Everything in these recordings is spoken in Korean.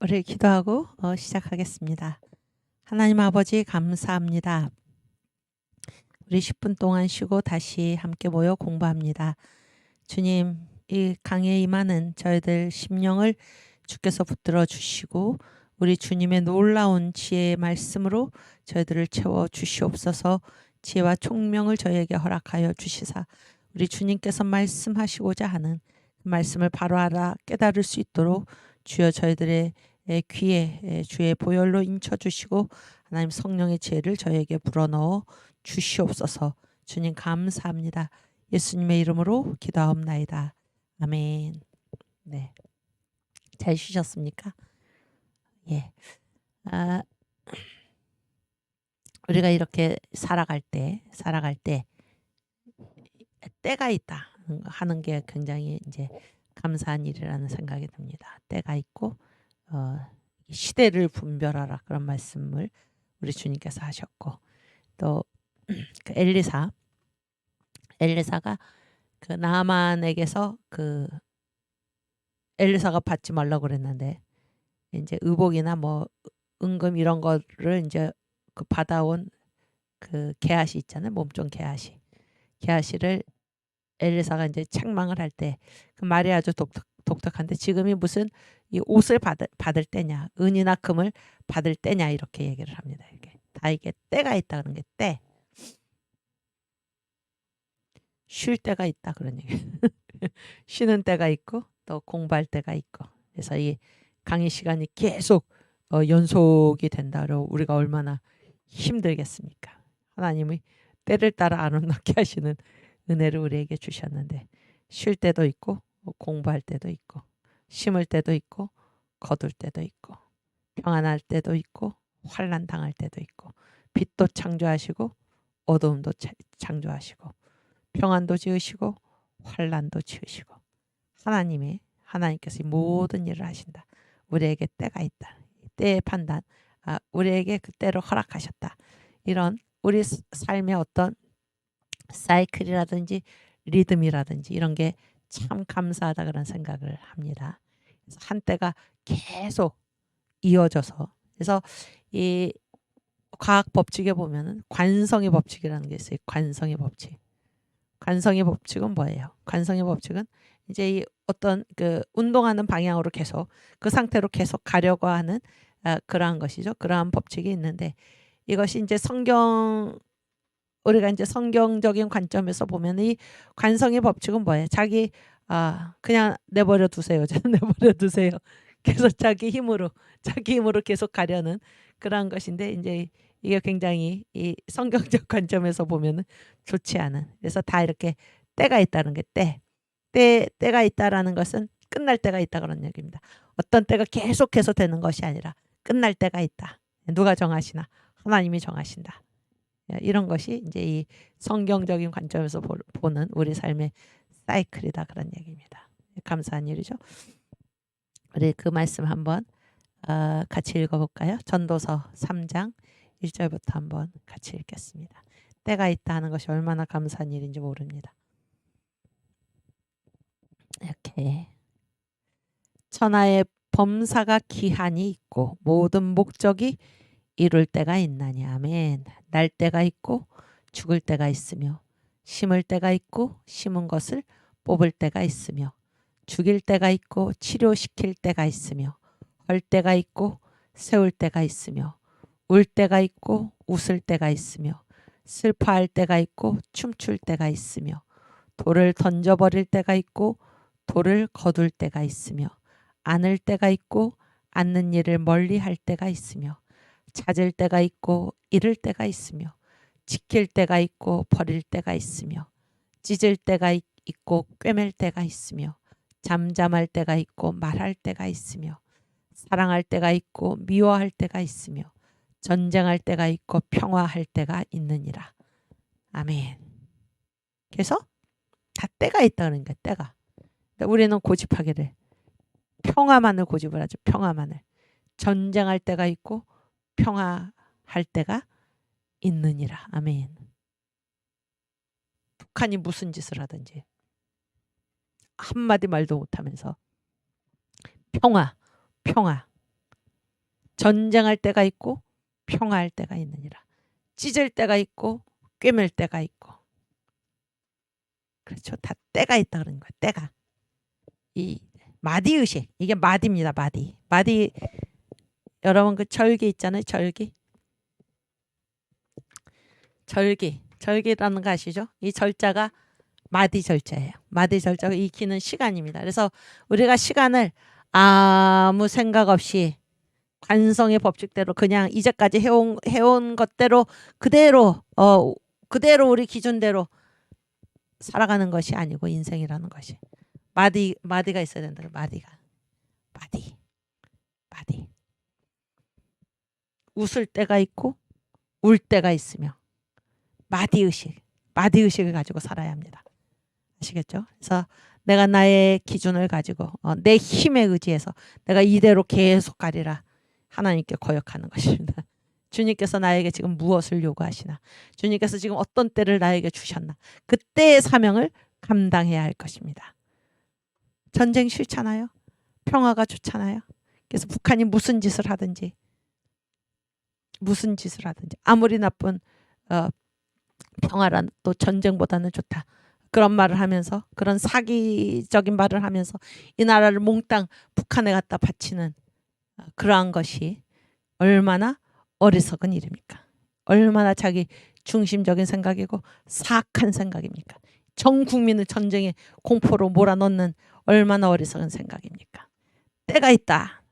우리 기도하고 시작하겠습니다. 하나님 아버지 감사합니다. 우리 10분 동안 쉬고 다시 함께 모여 공부합니다. 주님, 이 강에 임하는 저희들 심령을 주께서 붙들어 주시고 우리 주님의 놀라운 지혜의 말씀으로 저희들을 채워 주시옵소서. 지혜와 총명을 저희에게 허락하여 주시사 우리 주님께서 말씀하시고자 하는 그 말씀을 바로 알아 깨달을 수 있도록 주여 저희들의 귀에 주의 보혈로 인쳐 주시고 하나님 성령의 지혜를 저희에게 불어넣어 주시옵소서. 주님 감사합니다. 예수님의 이름으로 기도하옵나이다. 아멘. 네, 잘 쉬셨습니까? 예. 우리가 이렇게 살아갈 때 때가 있다 하는 게 굉장히 이제 감사한 일이라는 생각이 듭니다. 때가 있고 시대를 분별하라 그런 말씀을 우리 주님께서 하셨고 또 그 엘리사가 그 나아만에게서 그 엘리사가 받지 말라고 그랬는데 이제 의복이나 뭐 은금 이런 거를 이제 그 받아온 그 게하시 있잖아요. 몸종 게하시를 엘리사가 이제 책망을 할 때 그 말이 아주 독특한데 지금이 무슨 이 옷을 받을 때냐, 은이나 금을 받을 때냐 이렇게 얘기를 합니다. 이게 때가 있다 그런 게 때. 쉴 때가 있다 그런 얘기. 쉬는 때가 있고 또 공부할 때가 있고. 그래서 이 강의 시간이 계속 연속이 된다로 우리가 얼마나 힘들겠습니까? 하나님이 때를 따라 아름답게 하시는 은혜를 우리에게 주셨는데 쉴 때도 있고 공부할 때도 있고 심을 때도 있고 거둘 때도 있고 평안할 때도 있고 환난 당할 때도 있고 빛도 창조하시고 어두움도 창조하시고 평안도 지으시고 환난도 지으시고 하나님께서 이 모든 일을 하신다. 우리에게 때가 있다. 때의 판단, 우리에게 그 때를 허락하셨다. 이런 우리 삶의 어떤 사이클이라든지 리듬이라든지 이런 게 참 감사하다 그런 생각을 합니다. 그래서 한때가 계속 이어져서 그래서 이 과학 법칙에 보면은 관성의 법칙이라는 게 있어요. 관성의 법칙. 관성의 법칙은 뭐예요? 관성의 법칙은 이제 이 어떤 그 운동하는 방향으로 계속 그 상태로 계속 가려고 하는 그러한 것이죠. 그러한 법칙이 있는데 이것이 이제 우리가 이제 성경적인 관점에서 보면 이 관성의 법칙은 뭐예요? 자기 그냥 내버려 두세요. 내버려 두세요. 계속 자기 힘으로 계속 가려는 그러한 것인데 이제 이게 굉장히 이 성경적 관점에서 보면은 좋지 않은. 그래서 다 이렇게 때가 있다는 게 때가 있다라는 것은 끝날 때가 있다 그런 얘기입니다. 어떤 때가 계속해서 되는 것이 아니라 끝날 때가 있다. 누가 정하시나? 하나님이 정하신다. 이런 것이 이제 이 성경적인 관점에서 보는 우리 삶의 사이클이다 그런 얘기입니다. 감사한 일이죠. 우리 그 말씀 한번 같이 읽어볼까요? 전도서 3장 1절부터 한번 같이 읽겠습니다. 때가 있다 하는 것이 얼마나 감사한 일인지 모릅니다. 이렇게 천하의 범사가 기한이 있고 모든 목적이 이룰 때가 있나니 아멘. 날 때가 있고 죽을 때가 있으며 심을 때가 있고 심은 것을 뽑을 때가 있으며 죽일 때가 있고 치료시킬 때가 있으며 헐 때가 있고 세울 때가 있으며 울 때가 있고 웃을 때가 있으며 슬퍼할 때가 있고 춤출 때가 있으며 돌을 던져버릴 때가 있고 돌을 거둘 때가 있으며 안을 때가 있고 않는 일을 멀리 할 때가 있으며 찾을 때가 있고 잃을 때가 있으며 지킬 때가 있고 버릴 때가 있으며 찢을 때가 있고 꿰맬 때가 있으며 잠잠할 때가 있고 말할 때가 있으며 사랑할 때가 있고 미워할 때가 있으며 전쟁할 때가 있고 평화할 때가 있느니라. 아멘. 그래서 다 때가 있다 그러니까 때가. 우리는 고집하기를 평화만을 고집을 하죠. 평화만을. 전쟁할 때가 있고 평화할 때가 있느니라. 아멘. 북한이 무슨 짓을 하든지 한마디 말도 못하면서 평화 전쟁할 때가 있고 평화할 때가 있느니라. 찢을 때가 있고 꿰맬 때가 있고. 그렇죠. 다 때가 있다 그러는 거예요. 때가. 이 마디의식. 이게 마디입니다. 마디. 마디 여러분 그 절기 있잖아요. 절기. 절기라는 거 아시죠? 이 절자가 마디 절자예요. 마디 절자가 익히는 시간입니다. 그래서 우리가 시간을 아무 생각 없이 관성의 법칙대로 그냥 이제까지 해온 것대로 그대로 우리 기준대로 살아가는 것이 아니고 인생이라는 것이 마디가 있어야 된다. 마디. 웃을 때가 있고 울 때가 있으며 마디의식을 가지고 살아야 합니다. 아시겠죠? 그래서 내가 나의 기준을 가지고 내 힘에 의지해서 내가 이대로 계속 가리라 하나님께 거역하는 것입니다. 주님께서 나에게 지금 무엇을 요구하시나? 주님께서 지금 어떤 때를 나에게 주셨나? 그때의 사명을 감당해야 할 것입니다. 전쟁 싫잖아요. 평화가 좋잖아요. 그래서 북한이 무슨 짓을 하든지 아무리 나쁜 평화란 또 전쟁보다는 좋다. 그런 말을 하면서 그런 사기적인 말을 하면서 이 나라를 몽땅 북한에 갖다 바치는 그러한 것이 얼마나 어리석은 일입니까? 얼마나 자기 중심적인 생각이고 사악한 생각입니까? 전 국민을 전쟁의 공포로 몰아넣는 얼마나 어리석은 생각입니까? 때가 있다.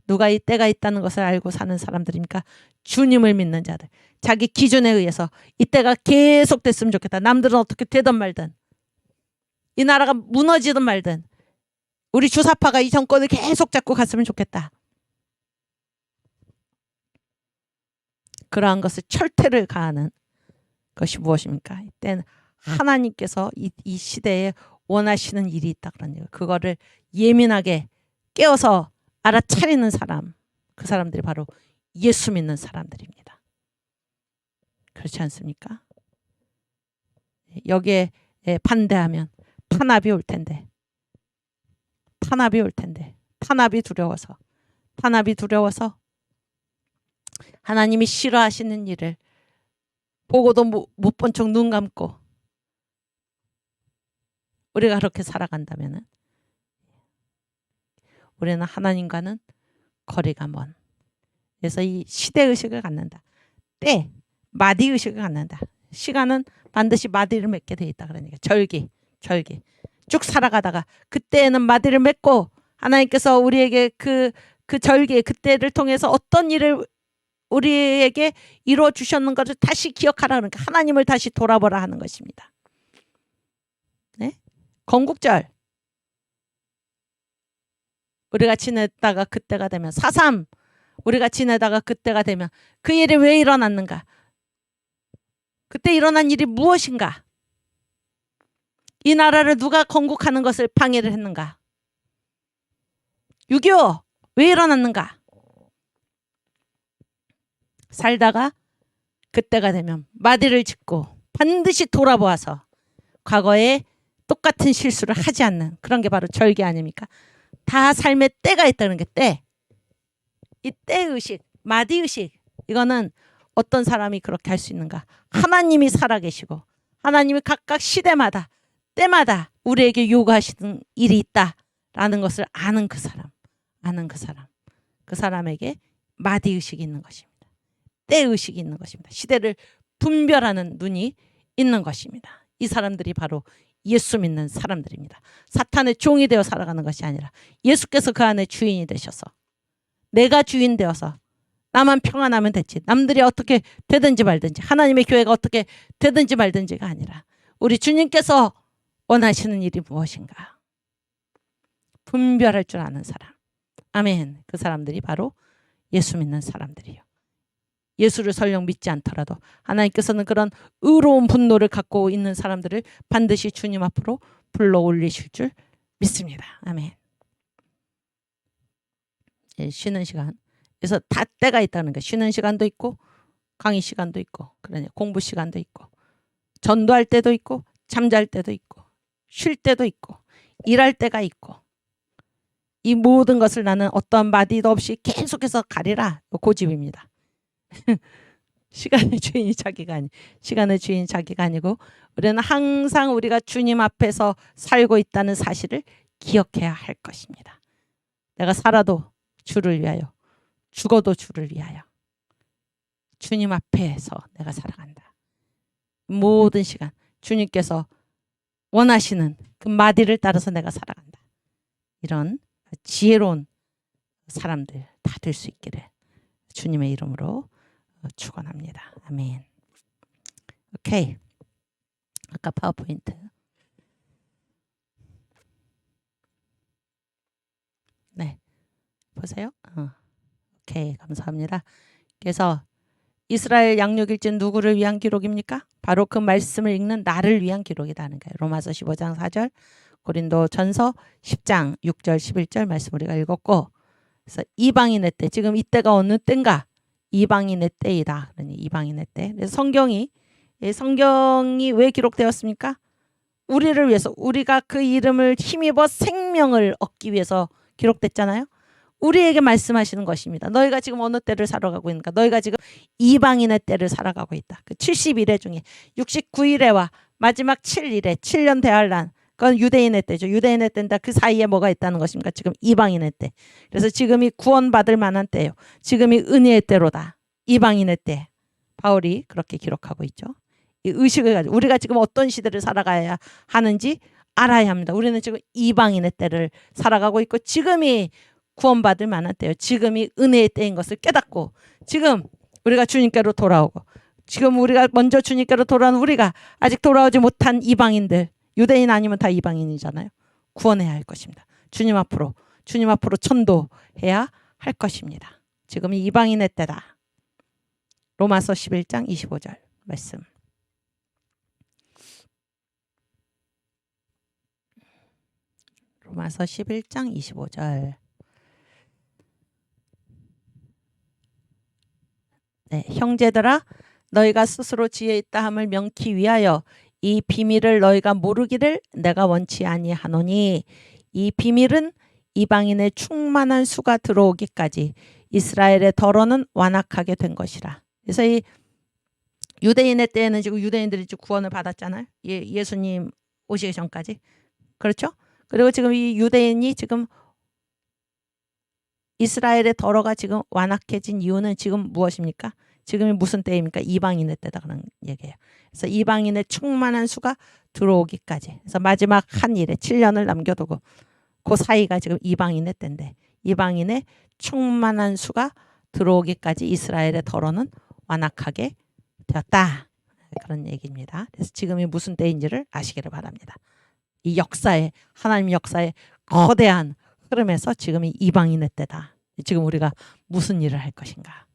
누가 이 때가 있다는 것을 알고 사는 사람들입니까? 주님을 믿는 자들. 자기 기준에 의해서 이 때가 계속 됐으면 좋겠다. 남들은 어떻게 되든 말든 이 나라가 무너지든 말든 우리 주사파가 이 정권을 계속 잡고 갔으면 좋겠다. 그러한 것을 철퇴를 가하는 것이 무엇입니까? 이때는 하나님께서 이 시대에 원하시는 일이 있다 그런 거예요. 그거를 예민하게 깨워서 알아차리는 사람, 그 사람들이 바로 예수 믿는 사람들입니다. 그렇지 않습니까? 여기에 반대하면 탄압이 올 텐데 탄압이 두려워서 하나님이 싫어하시는 일을 보고도 못 본 척 눈 감고 우리가 그렇게 살아간다면 우리는 하나님과는 거리가 먼. 그래서 이 시대의식을 갖는다. 때, 마디의식을 갖는다. 시간은 반드시 마디를 맺게 돼 있다. 그러니까 절기. 쭉 살아가다가 그때에는 마디를 맺고 하나님께서 우리에게 그 절기, 그때를 통해서 어떤 일을 우리에게 이루어 주셨는 것을 다시 기억하라. 그러니까 하나님을 다시 돌아보라 하는 것입니다. 네? 건국절. 우리가 지내다가 그때가 되면 4.3 우리가 지내다가 그때가 되면 그 일이 왜 일어났는가? 그때 일어난 일이 무엇인가? 이 나라를 누가 건국하는 것을 방해를 했는가? 6.25 왜 일어났는가? 살다가 그때가 되면 마디를 짚고 반드시 돌아보아서 과거에 똑같은 실수를 하지 않는 그런 게 바로 절기 아닙니까? 다 삶의 때가 있다는 게 때. 이 때의식, 마디의식 이거는 어떤 사람이 그렇게 할 수 있는가? 하나님이 살아계시고 하나님이 각각 시대마다 때마다 우리에게 요구하시는 일이 있다라는 것을 아는 그 사람. 그 사람에게 마디의식이 있는 것입니다. 때의식이 있는 것입니다. 시대를 분별하는 눈이 있는 것입니다. 이 사람들이 바로 예수 믿는 사람들입니다. 사탄의 종이 되어 살아가는 것이 아니라 예수께서 그 안에 주인이 되셔서 내가 주인 되어서 나만 평안하면 됐지. 남들이 어떻게 되든지 말든지 하나님의 교회가 어떻게 되든지 말든지가 아니라 우리 주님께서 원하시는 일이 무엇인가 분별할 줄 아는 사람. 아멘. 그 사람들이 바로 예수 믿는 사람들이요. 예수를 설령 믿지 않더라도 하나님께서는 그런 의로운 분노를 갖고 있는 사람들을 반드시 주님 앞으로 불러 올리실 줄 믿습니다. 아멘. 쉬는 시간. 그래서 다 때가 있다는 거예요. 쉬는 시간도 있고 강의 시간도 있고 그러니 공부 시간도 있고 전도할 때도 있고 잠잘 때도 있고 쉴 때도 있고 일할 때가 있고 이 모든 것을 나는 어떠한 마디도 없이 계속해서 가리라. 고집입니다. 시간의 주인이 자기가 아니고 우리는 항상 우리가 주님 앞에서 살고 있다는 사실을 기억해야 할 것입니다. 내가 살아도 주를 위하여, 죽어도 주를 위하여 주님 앞에서 내가 살아간다. 모든 시간 주님께서 원하시는 그 마디를 따라서 내가 살아간다. 이런 지혜로운 사람들 다 될 수 있기를 주님의 이름으로 축원합니다. 아멘. 오케이. 아까 파워포인트. 네. 보세요. 오케이. 감사합니다. 그래서 이스라엘 양육일지는 누구를 위한 기록입니까? 바로 그 말씀을 읽는 나를 위한 기록이라는 거예요. 로마서 15장 4절, 고린도전서 10장 6절 11절 말씀 우리가 읽었고, 그래서 이방인의 때, 지금 이때가 어느 때인가? 이방인의 때이다. 그러니 이방인의 때. 그래서 성경이 왜 기록되었습니까? 우리를 위해서, 우리가 그 이름을 힘입어 생명을 얻기 위해서 기록됐잖아요. 우리에게 말씀하시는 것입니다. 너희가 지금 어느 때를 살아가고 있는가? 너희가 지금 이방인의 때를 살아가고 있다. 그 70일의 중에 69일에와 마지막 7일에 7년 대환란, 그건 유대인의 때죠. 유대인의 때인데 그 사이에 뭐가 있다는 것입니까? 지금 이방인의 때. 그래서 지금이 구원받을 만한 때예요. 지금이 은혜의 때로다. 이방인의 때. 바울이 그렇게 기록하고 있죠. 이 의식을 가지고 우리가 지금 어떤 시대를 살아가야 하는지 알아야 합니다. 우리는 지금 이방인의 때를 살아가고 있고 지금이 구원받을 만한 때예요. 지금이 은혜의 때인 것을 깨닫고 지금 우리가 주님께로 돌아오고 지금 우리가 먼저 주님께로 돌아온 우리가 아직 돌아오지 못한 이방인들, 유대인 아니면 다 이방인이잖아요. 구원해야 할 것입니다. 주님 앞으로 전도해야 할 것입니다. 지금이 이방인의 때다. 로마서 11장 25절 말씀. 로마서 11장 25절. 네, 형제들아 너희가 스스로 지혜 있다 함을 명키 위하여 이 비밀을 너희가 모르기를 내가 원치 아니하노니 이 비밀은 이방인의 충만한 수가 들어오기까지 이스라엘의 덜어는 완악하게 된 것이라. 그래서 이 유대인의 때에는 지금 유대인들이 구원을 받았잖아요. 예수님 오시기 전까지. 그렇죠? 그리고 지금 이 유대인이 지금 이스라엘의 덜어가 지금 완악해진 이유는 지금 무엇입니까? 지금이 무슨 때입니까? 이방인의 때다 그런 얘기예요. 그래서 이방인의 충만한 수가 들어오기까지. 그래서 마지막 한 일에 7년을 남겨두고 그 사이가 지금 이방인의 때인데 이방인의 충만한 수가 들어오기까지 이스라엘의 덜어는 완악하게 되었다. 그런 얘기입니다. 그래서 지금이 무슨 때인지를 아시기를 바랍니다. 이 역사에 하나님 역사의 거대한 흐름에서 지금이 이방인의 때다. 지금 우리가 무슨 일을 할 것인가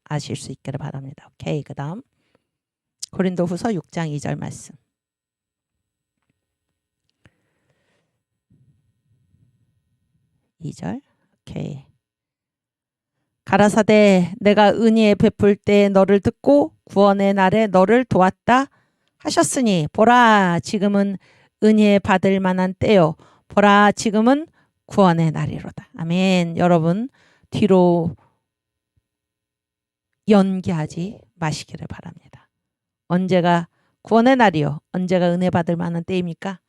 아실 수 있기를 바랍니다. 오케이. 그 다음 고린도후서 6장 2절 말씀. 2절. 오케이. 가라사대 내가 은혜에 베풀 때 너를 듣고 구원의 날에 너를 도왔다 하셨으니 보라 지금은 은혜 받을 만한 때요. 보라 지금은 구원의 날이로다. 아멘. 여러분 뒤로 연기하지 마시기를 바랍니다. 언제가 구원의 날이요? 언제가 은혜 받을 만한 때입니까?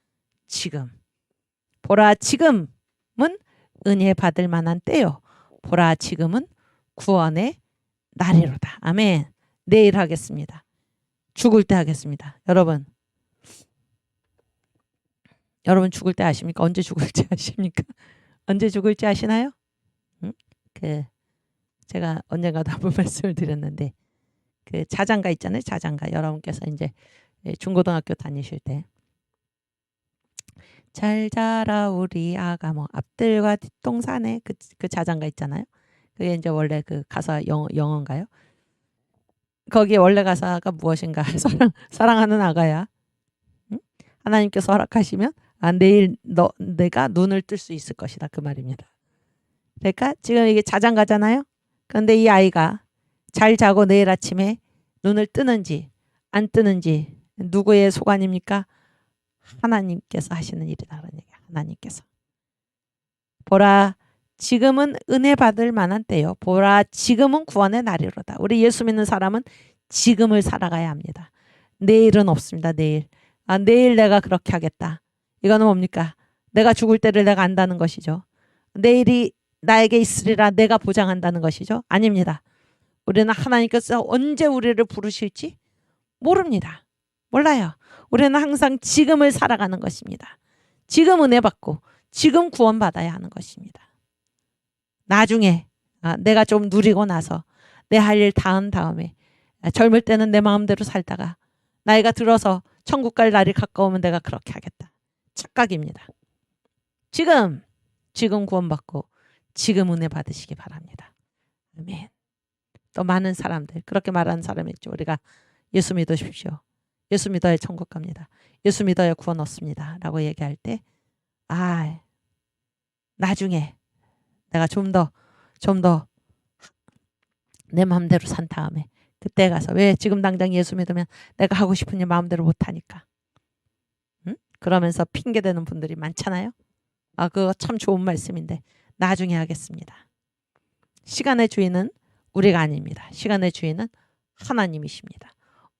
지금. 보라 지금은 은혜 받을 만한 때요. 보라 지금은 구원의 날이로다. 아멘. 내일 하겠습니다. 죽을 때 하겠습니다. 여러분 죽을 때 아십니까? 언제 죽을지 아십니까? 언제 죽을지 아시나요? 제가 언젠가도 한번 말씀을 드렸는데 그 자장가 있잖아요. 자장가. 여러분께서 이제 중고등학교 다니실 때 잘 자라 우리 아가 뭐 앞들과 뒷동산에 그 자장가 있잖아요. 그게 이제 원래 그 가사 영어인가요? 거기에 원래 가사가 무엇인가? 사랑하는 아가야. 응? 하나님께서 허락하시면 내일 내가 눈을 뜰 수 있을 것이다. 그 말입니다. 그러니까 지금 이게 자장가잖아요. 그런데 이 아이가 잘 자고 내일 아침에 눈을 뜨는지 안 뜨는지 누구의 소관입니까? 하나님께서 하시는 일이다. 그런 얘기야. 하나님께서. 보라 지금은 은혜 받을 만한 때요. 보라 지금은 구원의 날이로다. 우리 예수 믿는 사람은 지금을 살아가야 합니다. 내일은 없습니다. 내일. 내일 내가 그렇게 하겠다. 이거는 뭡니까? 내가 죽을 때를 내가 안다는 것이죠. 내일이 나에게 있으리라 내가 보장한다는 것이죠. 아닙니다. 우리는 하나님께서 언제 우리를 부르실지 모릅니다. 몰라요. 우리는 항상 지금을 살아가는 것입니다. 지금 은혜 받고 지금 구원받아야 하는 것입니다. 나중에 내가 좀 누리고 나서 내 할 일 다 한 다음에 젊을 때는 내 마음대로 살다가 나이가 들어서 천국 갈 날이 가까우면 내가 그렇게 하겠다. 착각입니다. 지금 구원받고 지금 은혜 받으시기 바랍니다. 아멘. 또 많은 사람들 그렇게 말하는 사람이 있죠. 우리가 예수 믿으십시오. 예수 믿어야 천국 갑니다. 예수 믿어야 구원 얻습니다. 라고 얘기할 때 나중에 내가 좀 더 내 마음대로 산 다음에 그때 가서 왜 지금 당장 예수 믿으면 내가 하고 싶은 일 마음대로 못하니까 그러면서 핑계대는 분들이 많잖아요. 그거 참 좋은 말씀인데 나중에 하겠습니다. 시간의 주인은 우리가 아닙니다. 시간의 주인은 하나님이십니다.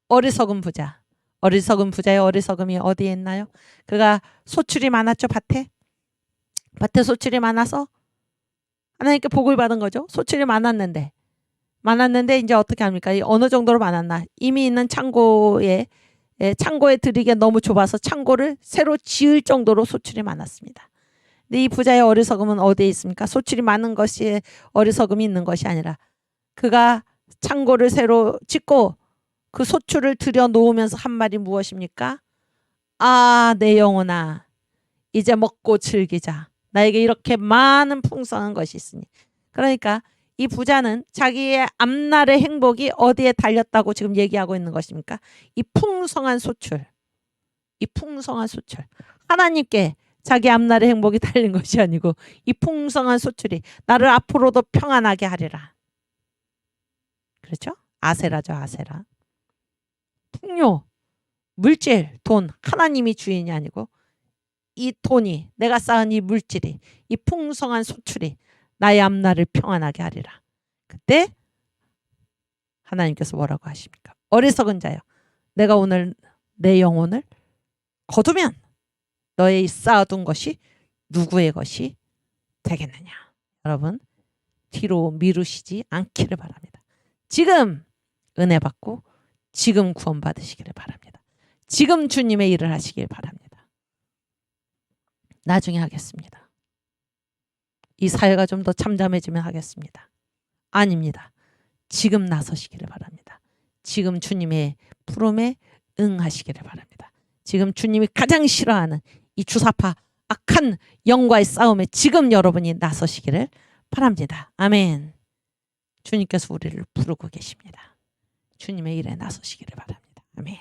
어리석은 부자. 어리석은 부자의 어리석음이 어디에 있나요? 그가 소출이 많았죠. 밭에 소출이 많아서 하나님께 복을 받은 거죠. 소출이 많았는데 이제 어떻게 합니까? 어느 정도로 많았나? 이미 있는 창고에 들이기가 너무 좁아서 창고를 새로 지을 정도로 소출이 많았습니다. 근데 이 부자의 어리석음은 어디에 있습니까? 소출이 많은 것이 어리석음이 있는 것이 아니라 그가 창고를 새로 짓고 그 소출을 들여 놓으면서 한 말이 무엇입니까? 내 영혼아 이제 먹고 즐기자. 나에게 이렇게 많은 풍성한 것이 있으니. 그러니까 이 부자는 자기의 앞날의 행복이 어디에 달렸다고 지금 얘기하고 있는 것입니까? 이 풍성한 소출. 하나님께 자기 앞날의 행복이 달린 것이 아니고 이 풍성한 소출이 나를 앞으로도 평안하게 하리라. 그렇죠? 아세라죠. 아세라. 풍요, 물질, 돈. 하나님이 주인이 아니고 이 돈이 내가 쌓은 이 물질이 이 풍성한 소출이 나의 앞날을 평안하게 하리라. 그때 하나님께서 뭐라고 하십니까? 어리석은 자여 내가 오늘 내 영혼을 거두면 너의 쌓아둔 것이 누구의 것이 되겠느냐. 여러분 뒤로 미루시지 않기를 바랍니다. 지금 은혜 받고 지금 구원 받으시기를 바랍니다. 지금 주님의 일을 하시길 바랍니다. 나중에 하겠습니다. 이 사회가 좀 더 잠잠해지면 하겠습니다. 아닙니다. 지금 나서시기를 바랍니다. 지금 주님의 부름에 응하시기를 바랍니다. 지금 주님이 가장 싫어하는 이 주사파 악한 영과의 싸움에 지금 여러분이 나서시기를 바랍니다. 아멘. 주님께서 우리를 부르고 계십니다. 주님의 일에 나서시기를 바랍니다. 아멘.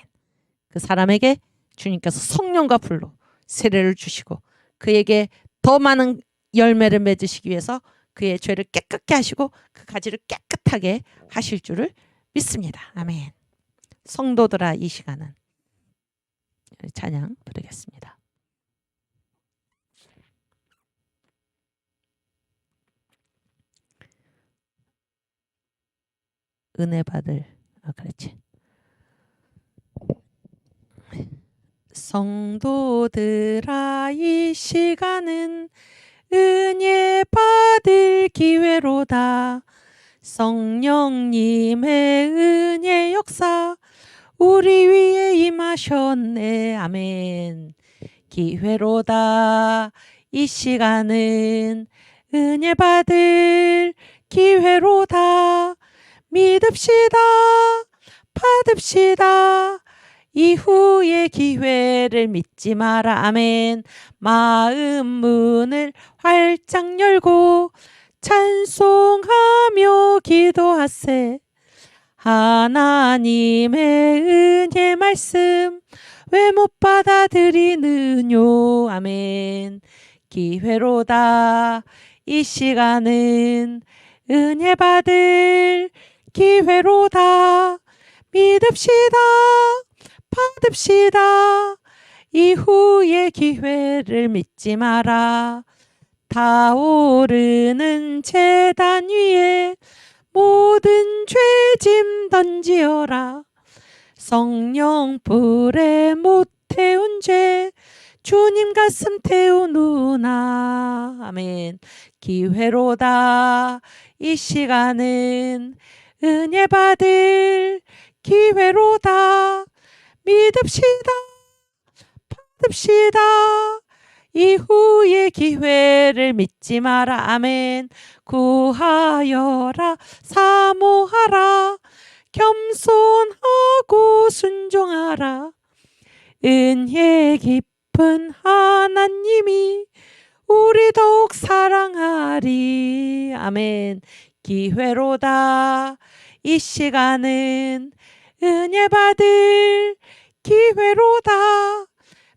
그 사람에게 주님께서 성령과 불로 세례를 주시고 그에게 더 많은 열매를 맺으시기 위해서 그의 죄를 깨끗게 하시고 그 가지를 깨끗하게 하실 줄을 믿습니다. 아멘. 성도들아 이 시간은 찬양 부르겠습니다. 은혜 받을 그렇지. 성도들아 이 시간은 은혜 받을 기회로다. 성령님의 은혜 역사 우리 위에 임하셨네. 아멘. 기회로다. 이 시간은 은혜 받을 기회로다. 믿읍시다. 받읍시다. 이후의 기회를 믿지 마라. 아멘. 마음 문을 활짝 열고 찬송하며 기도하세. 하나님의 은혜 말씀 왜 못 받아들이느뇨. 아멘. 기회로다. 이 시간은 은혜 받을 기회로다. 믿읍시다. 받읍시다. 이후의 기회를 믿지 마라. 타오르는 제단 위에 모든 죄짐 던지어라. 성령 불에 못 태운 죄 주님 가슴 태우누나. 아멘. 기회로다. 이 시간은 은혜 받을 기회로다. 믿읍시다. 받읍시다. 이후의 기회를 믿지 마라. 아멘. 구하여라. 사모하라. 겸손하고 순종하라. 은혜 깊은 하나님이 우리 더욱 사랑하리. 아멘. 기회로다. 이 시간은 은혜 받을 기회로다.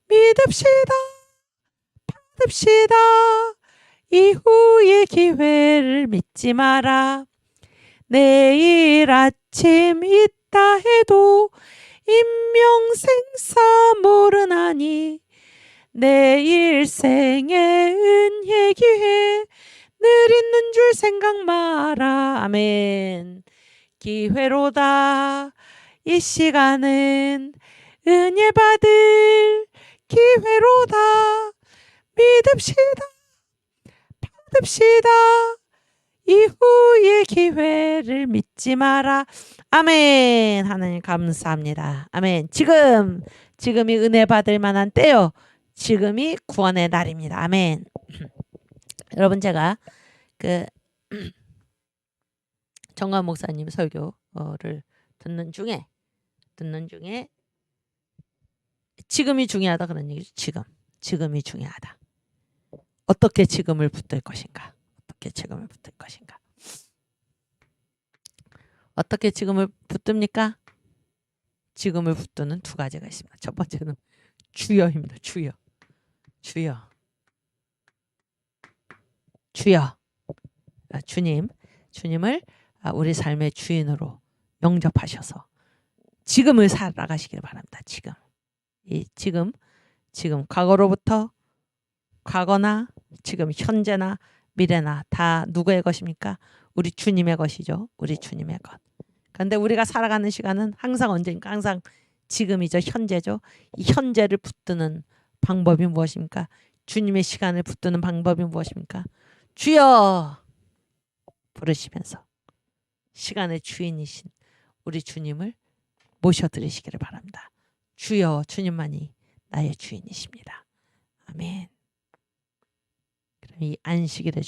믿읍시다. 받읍시다. 이후의 기회를 믿지 마라. 내일 아침 있다 해도 임명생사 모르나니 내 일생의 은혜 기회 늘 있는 줄 생각 마라. 아멘. 기회로다. 이 시간은 은혜 받을 기회로다. 믿읍시다. 받읍시다. 이후의 기회를 믿지 마라. 아멘. 하나님 감사합니다. 아멘. 지금이 은혜 받을 만한 때요. 지금이 구원의 날입니다. 아멘. 여러분, 제가 그 정관 목사님 설교를 듣는 중에 지금이 중요하다 그런 얘기죠. 지금이 중요하다. 어떻게 지금을 붙들 것인가? 어떻게 지금을 붙들 것인가? 어떻게 지금을 붙듭니까? 지금을 붙드는 두 가지가 있습니다. 첫 번째는 주여입니다. 주여. 주님을 우리 삶의 주인으로 영접하셔서 지금을 살아가시길 바랍니다. 지금 과거로부터 과거나 지금 현재나 미래나 다 누구의 것입니까? 우리 주님의 것이죠. 우리 주님의 것. 그런데 우리가 살아가는 시간은 항상 언제니까 항상 지금이죠. 현재죠. 이 현재를 붙드는 방법이 무엇입니까? 주님의 시간을 붙드는 방법이 무엇입니까? 주여 부르시면서 시간의 주인이신 우리 주님을 모셔드리시기를 바랍니다. 주여, 주님만이 나의 주인이십니다. 아멘. 그럼 이 안식일의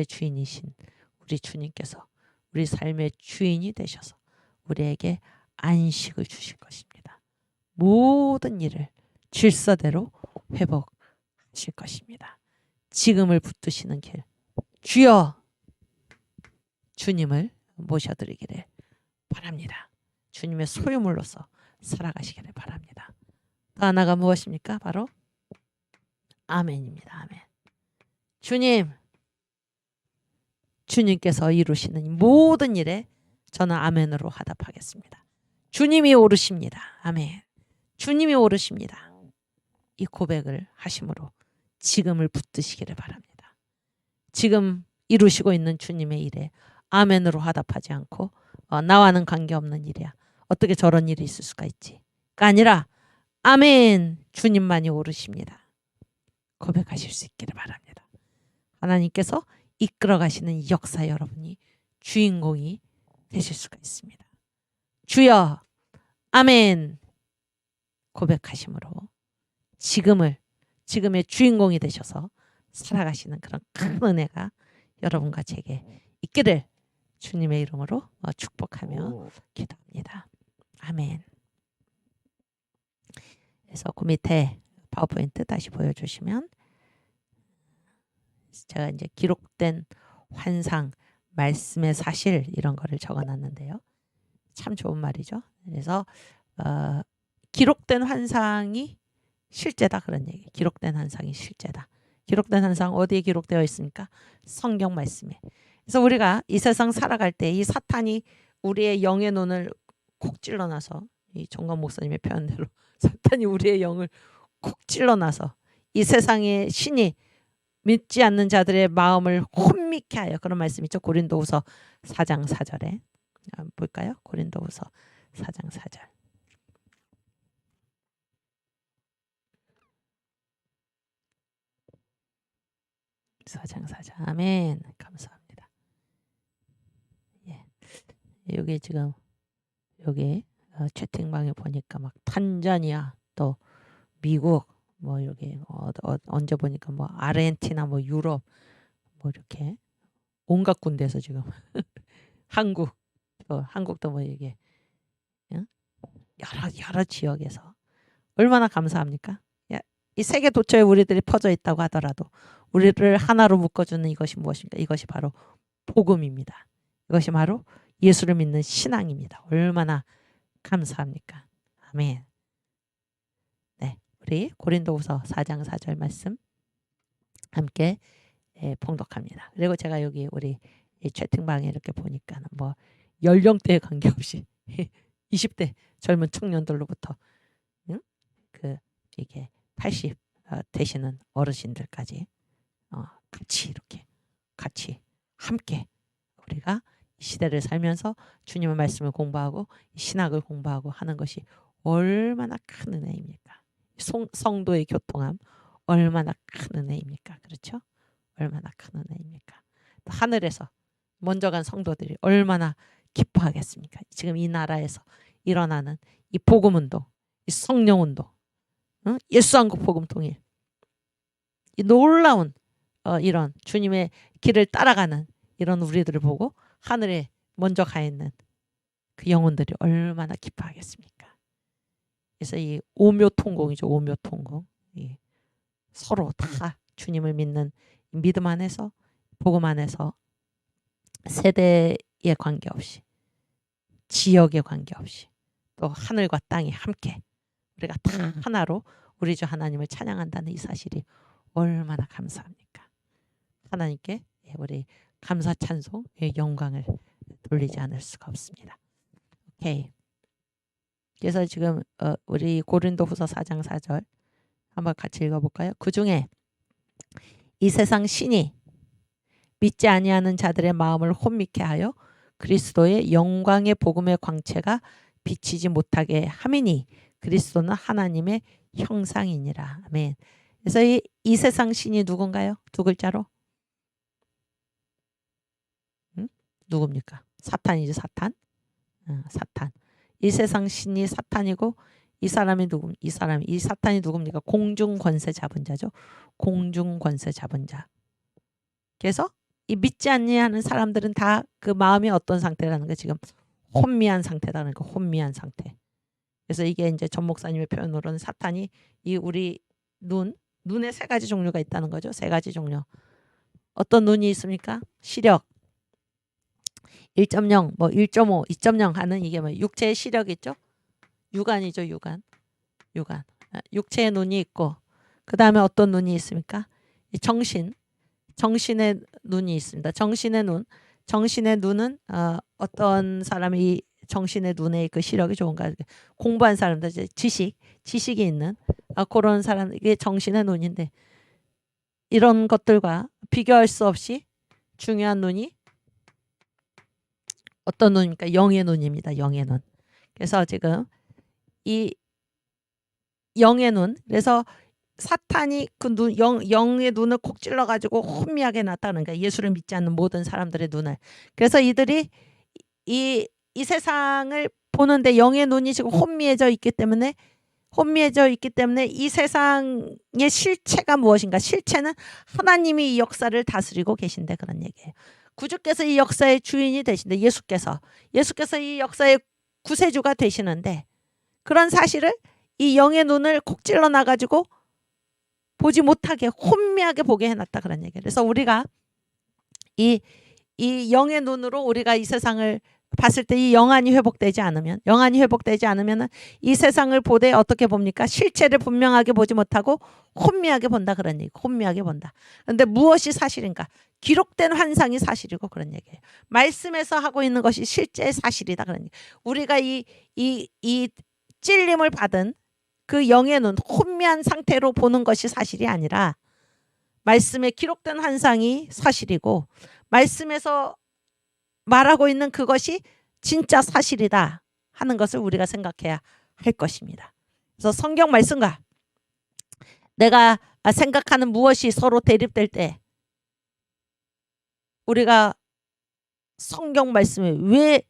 주인이신 우리 주님께서 우리 삶의 주인이 되셔서 우리에게 안식을 주실 것입니다. 모든 일을 질서대로 회복하실 것입니다. 지금을 붙드시는 길, 주여, 주님을 모셔드리기를 바랍니다. 주님의 소유물로서 살아가시기를 바랍니다. 또 하나가 무엇입니까? 바로 아멘입니다. 아멘. 주님께서 이루시는 모든 일에 저는 아멘으로 화답하겠습니다. 주님이 오르십니다. 아멘. 주님이 오르십니다. 이 고백을 하심으로 지금을 붙드시기를 바랍니다. 지금 이루시고 있는 주님의 일에 아멘으로 화답하지 않고 나와는 관계없는 일이야. 어떻게 저런 일이 있을 수가 있지? 가 아니라 아멘, 주님만이 오르십니다. 고백하실 수 있기를 바랍니다. 하나님께서 이끌어 가시는 이 역사 여러분이 주인공이 되실 수가 있습니다. 주여, 아멘 고백하심으로 지금의 주인공이 되셔서 살아가시는 그런 큰 은혜가 여러분과 제게 있기를 주님의 이름으로 축복하며 기도합니다. 아멘. 그래서 그 밑에 파워포인트 다시 보여주시면 제가 이제 기록된 환상, 말씀의 사실 이런 거를 적어놨는데요. 참 좋은 말이죠. 그래서 기록된 환상이 실제다 그런 얘기. 기록된 환상이 실제다. 기록된 환상 어디에 기록되어 있습니까? 성경 말씀에. 그래서 우리가 이 세상 살아갈 때 이 사탄이 우리의 영의 눈을 콕 찔러놔서 이 정관 목사님의 표현대로 사탄이 우리의 영을 콕 찔러놔서 이 세상의 신이 믿지 않는 자들의 마음을 혼미케 하여. 그런 말씀 있죠. 고린도후서 4장 4절에 볼까요? 고린도후서 4장 4절. 4장 4절. 아멘. 감사합니다. 예. 여기 지금 여기 채팅방에 보니까 막 탄자니아, 또 미국, 뭐 여기 언제 보니까 뭐 아르헨티나, 뭐 유럽, 뭐 이렇게 온갖 군데에서 지금 한국, 한국도 뭐 이게 여러 지역에서 얼마나 감사합니까? 이 세계 도처에 우리들이 퍼져 있다고 하더라도 우리를 하나로 묶어주는 이것이 무엇입니까? 이것이 바로 복음입니다. 이것이 바로 예수를 믿는 신앙입니다. 얼마나 감사합니까? 아멘. 네, 우리 고린도후서 4장 4절 말씀 함께 봉독합니다. 그리고 제가 여기 우리 채팅방에 이렇게 보니까 뭐 연령대에 관계없이 20대 젊은 청년들로부터 이게 80 되시는 어르신들까지 같이 이렇게 같이 함께 우리가 이 시대를 살면서 주님의 말씀을 공부하고 신학을 공부하고 하는 것이 얼마나 큰 은혜입니까? 성도의 교통함 얼마나 큰 은혜입니까? 그렇죠? 얼마나 큰 은혜입니까? 또 하늘에서 먼저 간 성도들이 얼마나 기뻐하겠습니까? 지금 이 나라에서 일어나는 이 복음운동, 이 성령운동, 예수한국 복음 통일, 이 놀라운 이런 주님의 길을 따라가는 이런 우리들을 보고 하늘에 먼저 가 있는 그 영혼들이 얼마나 기뻐하겠습니까? 그래서 이 오묘통공이죠. 오묘통공. 서로 다 주님을 믿는 믿음 안에서, 복음 안에서 세대에 관계없이, 지역에 관계없이, 또 하늘과 땅이 함께 우리가 다 하나로 우리 주 하나님을 찬양한다는 이 사실이 얼마나 감사합니까? 하나님께 우리 감사 찬송, 영광을 돌리지 않을 수가 없습니다. 오케이. 그래서 지금 우리 고린도후서 4장 4절 한번 같이 읽어볼까요? 그 중에 이 세상 신이 믿지 아니하는 자들의 마음을 혼미케 하여 그리스도의 영광의 복음의 광채가 비치지 못하게 함이니 그리스도는 하나님의 형상이니라. 아멘. 그래서 이 세상 신이 누군가요? 두 글자로? 누굽니까? 사탄이죠. 사탄. 사탄. 이 세상 신이 사탄이고 이 사람이 이 사탄이 누굽니까? 공중 권세 잡은 자죠. 공중 권세 잡은 자. 그래서 이 믿지 아니하는 사람들은 다 그 마음이 어떤 상태라는 게 지금 혼미한 상태라는 거. 혼미한 상태. 그래서 이게 이제 전 목사님의 표현으로는 사탄이 이 우리 눈에 세 가지 종류가 있다는 거죠. 세 가지 종류. 어떤 눈이 있습니까? 시력 1.0, 뭐 1.5, 2.0 하는 이게 뭐 육체의 시력 있죠? 육안이죠, 육안. 육체의 눈이 있고 그 다음에 어떤 눈이 있습니까? 정신의 눈이 있습니다. 정신의 눈은 어떤 사람이 정신의 눈에 그 시력이 좋은가? 공부한 사람들, 지식이 있는 그런 사람, 이게 정신의 눈인데 이런 것들과 비교할 수 없이 중요한 눈이 어떤 눈입니까? 영의 눈입니다. 영의 눈. 그래서 지금 이 영의 눈, 그래서 사탄이 그 영의 눈을 콕 찔러가지고 혼미하게 놨다는 거예요. 예수를 믿지 않는 모든 사람들의 눈을. 그래서 이들이 이 세상을 보는데 영의 눈이 지금 혼미해져 있기 때문에 이 세상의 실체가 무엇인가? 실체는 하나님이 이 역사를 다스리고 계신데 그런 얘기예요. 구주께서 이 역사의 주인이 되신데 예수께서 이 역사의 구세주가 되시는데 그런 사실을 이 영의 눈을 콕 찔러 놔가지고 보지 못하게 혼미하게 보게 해놨다 그런 얘기예요. 그래서 우리가 이 영의 눈으로 우리가 이 세상을 봤을 때 이 영안이 회복되지 않으면 이 세상을 보되 어떻게 봅니까? 실체를 분명하게 보지 못하고 혼미하게 본다 그런 얘기. 혼미하게 본다. 그런데 무엇이 사실인가? 기록된 환상이 사실이고 그런 얘기예요. 말씀에서 하고 있는 것이 실제의 사실이다 그런 얘기. 우리가 이 찔림을 받은 그 영의 눈, 혼미한 상태로 보는 것이 사실이 아니라 말씀에 기록된 환상이 사실이고 말씀에서 말하고 있는 그것이 진짜 사실이다 하는 것을 우리가 생각해야 할 것입니다. 그래서 성경 말씀과 내가 생각하는 무엇이 서로 대립될 때 우리가 성경 말씀에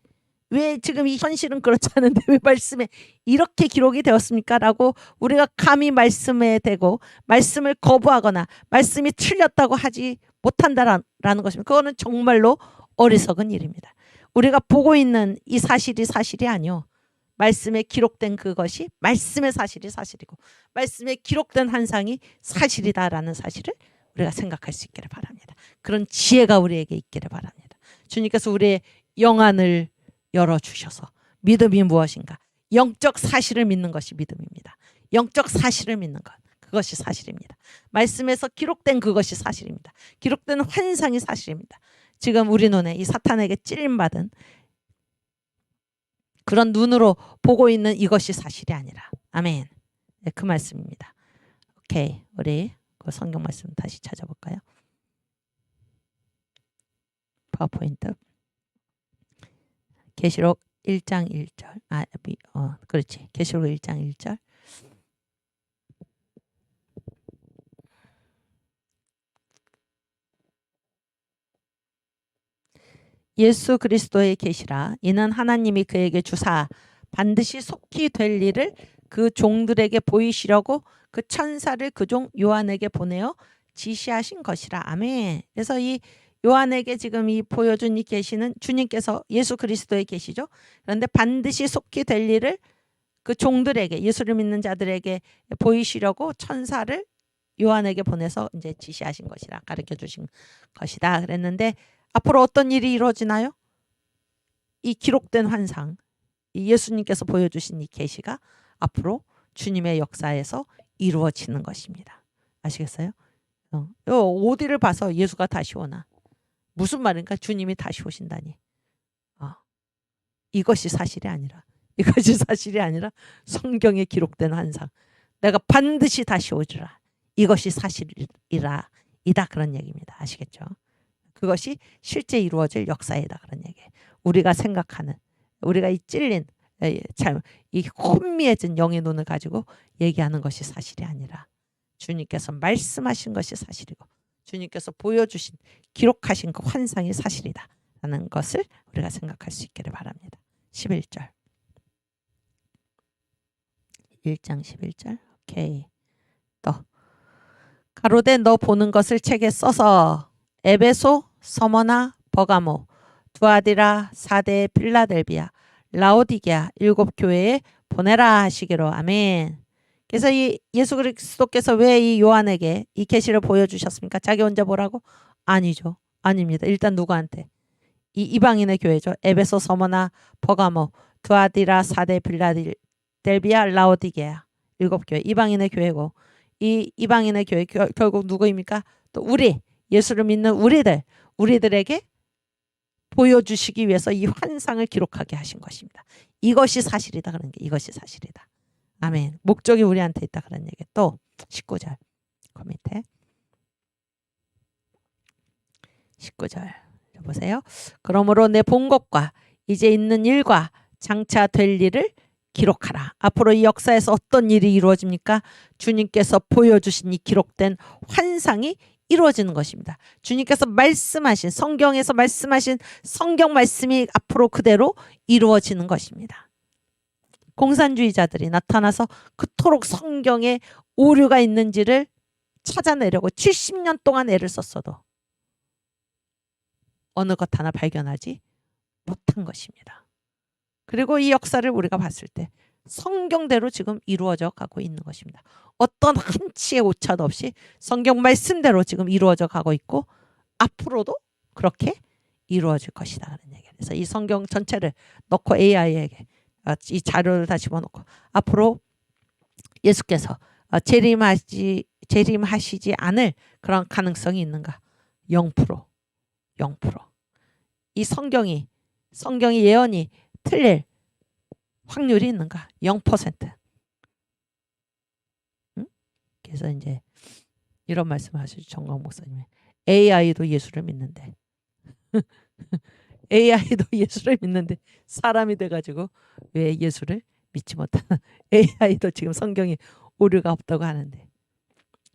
왜 지금 이 현실은 그렇지 않은데 왜 말씀에 이렇게 기록이 되었습니까? 라고 우리가 감히 말씀에 대고 말씀을 거부하거나 말씀이 틀렸다고 하지 못한다라는 것입니다. 그거는 정말로 어리석은 일입니다. 우리가 보고 있는 이 사실이 사실이 아니요. 말씀에 기록된 그것이 말씀의 사실이 사실이고 말씀에 기록된 환상이 사실이다라는 사실을 우리가 생각할 수 있기를 바랍니다. 그런 지혜가 우리에게 있기를 바랍니다. 주님께서 우리의 영안을 열어주셔서 믿음이 무엇인가? 영적 사실을 믿는 것이 믿음입니다. 영적 사실을 믿는 것. 그것이 사실입니다. 말씀에서 기록된 그것이 사실입니다. 기록된 환상이 사실입니다. 지금 우리 눈에 이 사탄에게 찔림받은 그런 눈으로 보고 있는 이것이 사실이 아니라. 아멘. 네, 그 말씀입니다. 오케이. 우리 그 성경 말씀 다시 찾아볼까요? 파워포인트. 계시록 1장 1절. 그렇지. 계시록 1장 1절. 예수 그리스도의 계시라. 이는 하나님이 그에게 주사 반드시 속히 될 일을 그 종들에게 보이시려고 그 천사를 그 종 요한에게 보내어 지시하신 것이라. 아멘. 그래서 이 요한에게 지금 이 보여준 이 계시는 주님께서 예수 그리스도의 계시죠. 그런데 반드시 속히 될 일을 그 종들에게 예수를 믿는 자들에게 보이시려고 천사를 요한에게 보내서 이제 지시하신 것이라, 가르쳐 주신 것이다 그랬는데 앞으로 어떤 일이 이루어지나요? 이 기록된 환상, 이 예수님께서 보여주신 이 계시가 앞으로 주님의 역사에서 이루어지는 것입니다. 아시겠어요? 어디를 봐서 예수가 다시 오나? 무슨 말인가? 주님이 다시 오신다니. 이것이 사실이 아니라 성경에 기록된 환상. 내가 반드시 다시 오리라. 이것이 사실이라 이다 그런 얘기입니다. 아시겠죠? 그것이 실제 이루어질 역사이다 그런 얘기예요. 우리가 생각하는, 우리가 이 찔린 이 혼미해진 영의 눈을 가지고 얘기하는 것이 사실이 아니라 주님께서 말씀하신 것이 사실이고 주님께서 보여주신 기록하신 그 환상이 사실이다 라는 것을 우리가 생각할 수 있기를 바랍니다. 11절 1장 11절. 오케이. 또 가로되 너 보는 것을 책에 써서 에베소, 서머나, 버가모, 두아디라, 사대, 필라델비아, 라오디게아 7 교회에 보내라 하시기로. 아멘. 그래서 이 예수 그리스도께서 왜 이 요한에게 이 계시를 보여주셨습니까? 자기 혼자 보라고? 아니죠. 아닙니다. 일단 누구한테? 이 이방인의 교회죠. 에베소, 서머나, 버가모, 두아디라, 사대, 필라델비아, 라오디게아 7 교회. 이방인의 교회고 이 이방인의 교회 결국 누구입니까? 또 우리 예수를 믿는 우리들에게 보여주시기 위해서 이 환상을 기록하게 하신 것입니다. 이것이 사실이다 그런 게 이것이 사실이다. 아멘. 목적이 우리한테 있다 그런 얘기. 또 19절 그 밑에 19절 보세요. 그러므로 내 본 것과 이제 있는 일과 장차 될 일을 기록하라. 앞으로 이 역사에서 어떤 일이 이루어집니까? 주님께서 보여주신 이 기록된 환상이 이루어지는 것입니다. 주님께서 말씀하신 성경에서 말씀하신 성경 말씀이 앞으로 그대로 이루어지는 것입니다. 공산주의자들이 나타나서 그토록 성경에 오류가 있는지를 찾아내려고 70년 동안 애를 썼어도 어느 것 하나 발견하지 못한 것입니다. 그리고 이 역사를 우리가 봤을 때 성경대로 지금 이루어져 가고 있는 것입니다. 어떤 한치의 오차도 없이 성경 말씀대로 지금 이루어져 가고 있고 앞으로도 그렇게 이루어질 것이다 하는 얘기예요. 그래서 이 성경 전체를 넣고 AI에게 이 자료를 다 집어넣고 앞으로 예수께서 재림하시지 않을 그런 가능성이 있는가? 0%. 이 성경이 예언이 틀릴 확률이 있는가? 0%. 응? 그래서 이제 이런 말씀을 하시죠. 정광 목사님이. AI도 예수를 믿는데 AI도 예수를 믿는데 사람이 돼가지고 왜 예수를 믿지 못하나. AI도 지금 성경에 오류가 없다고 하는데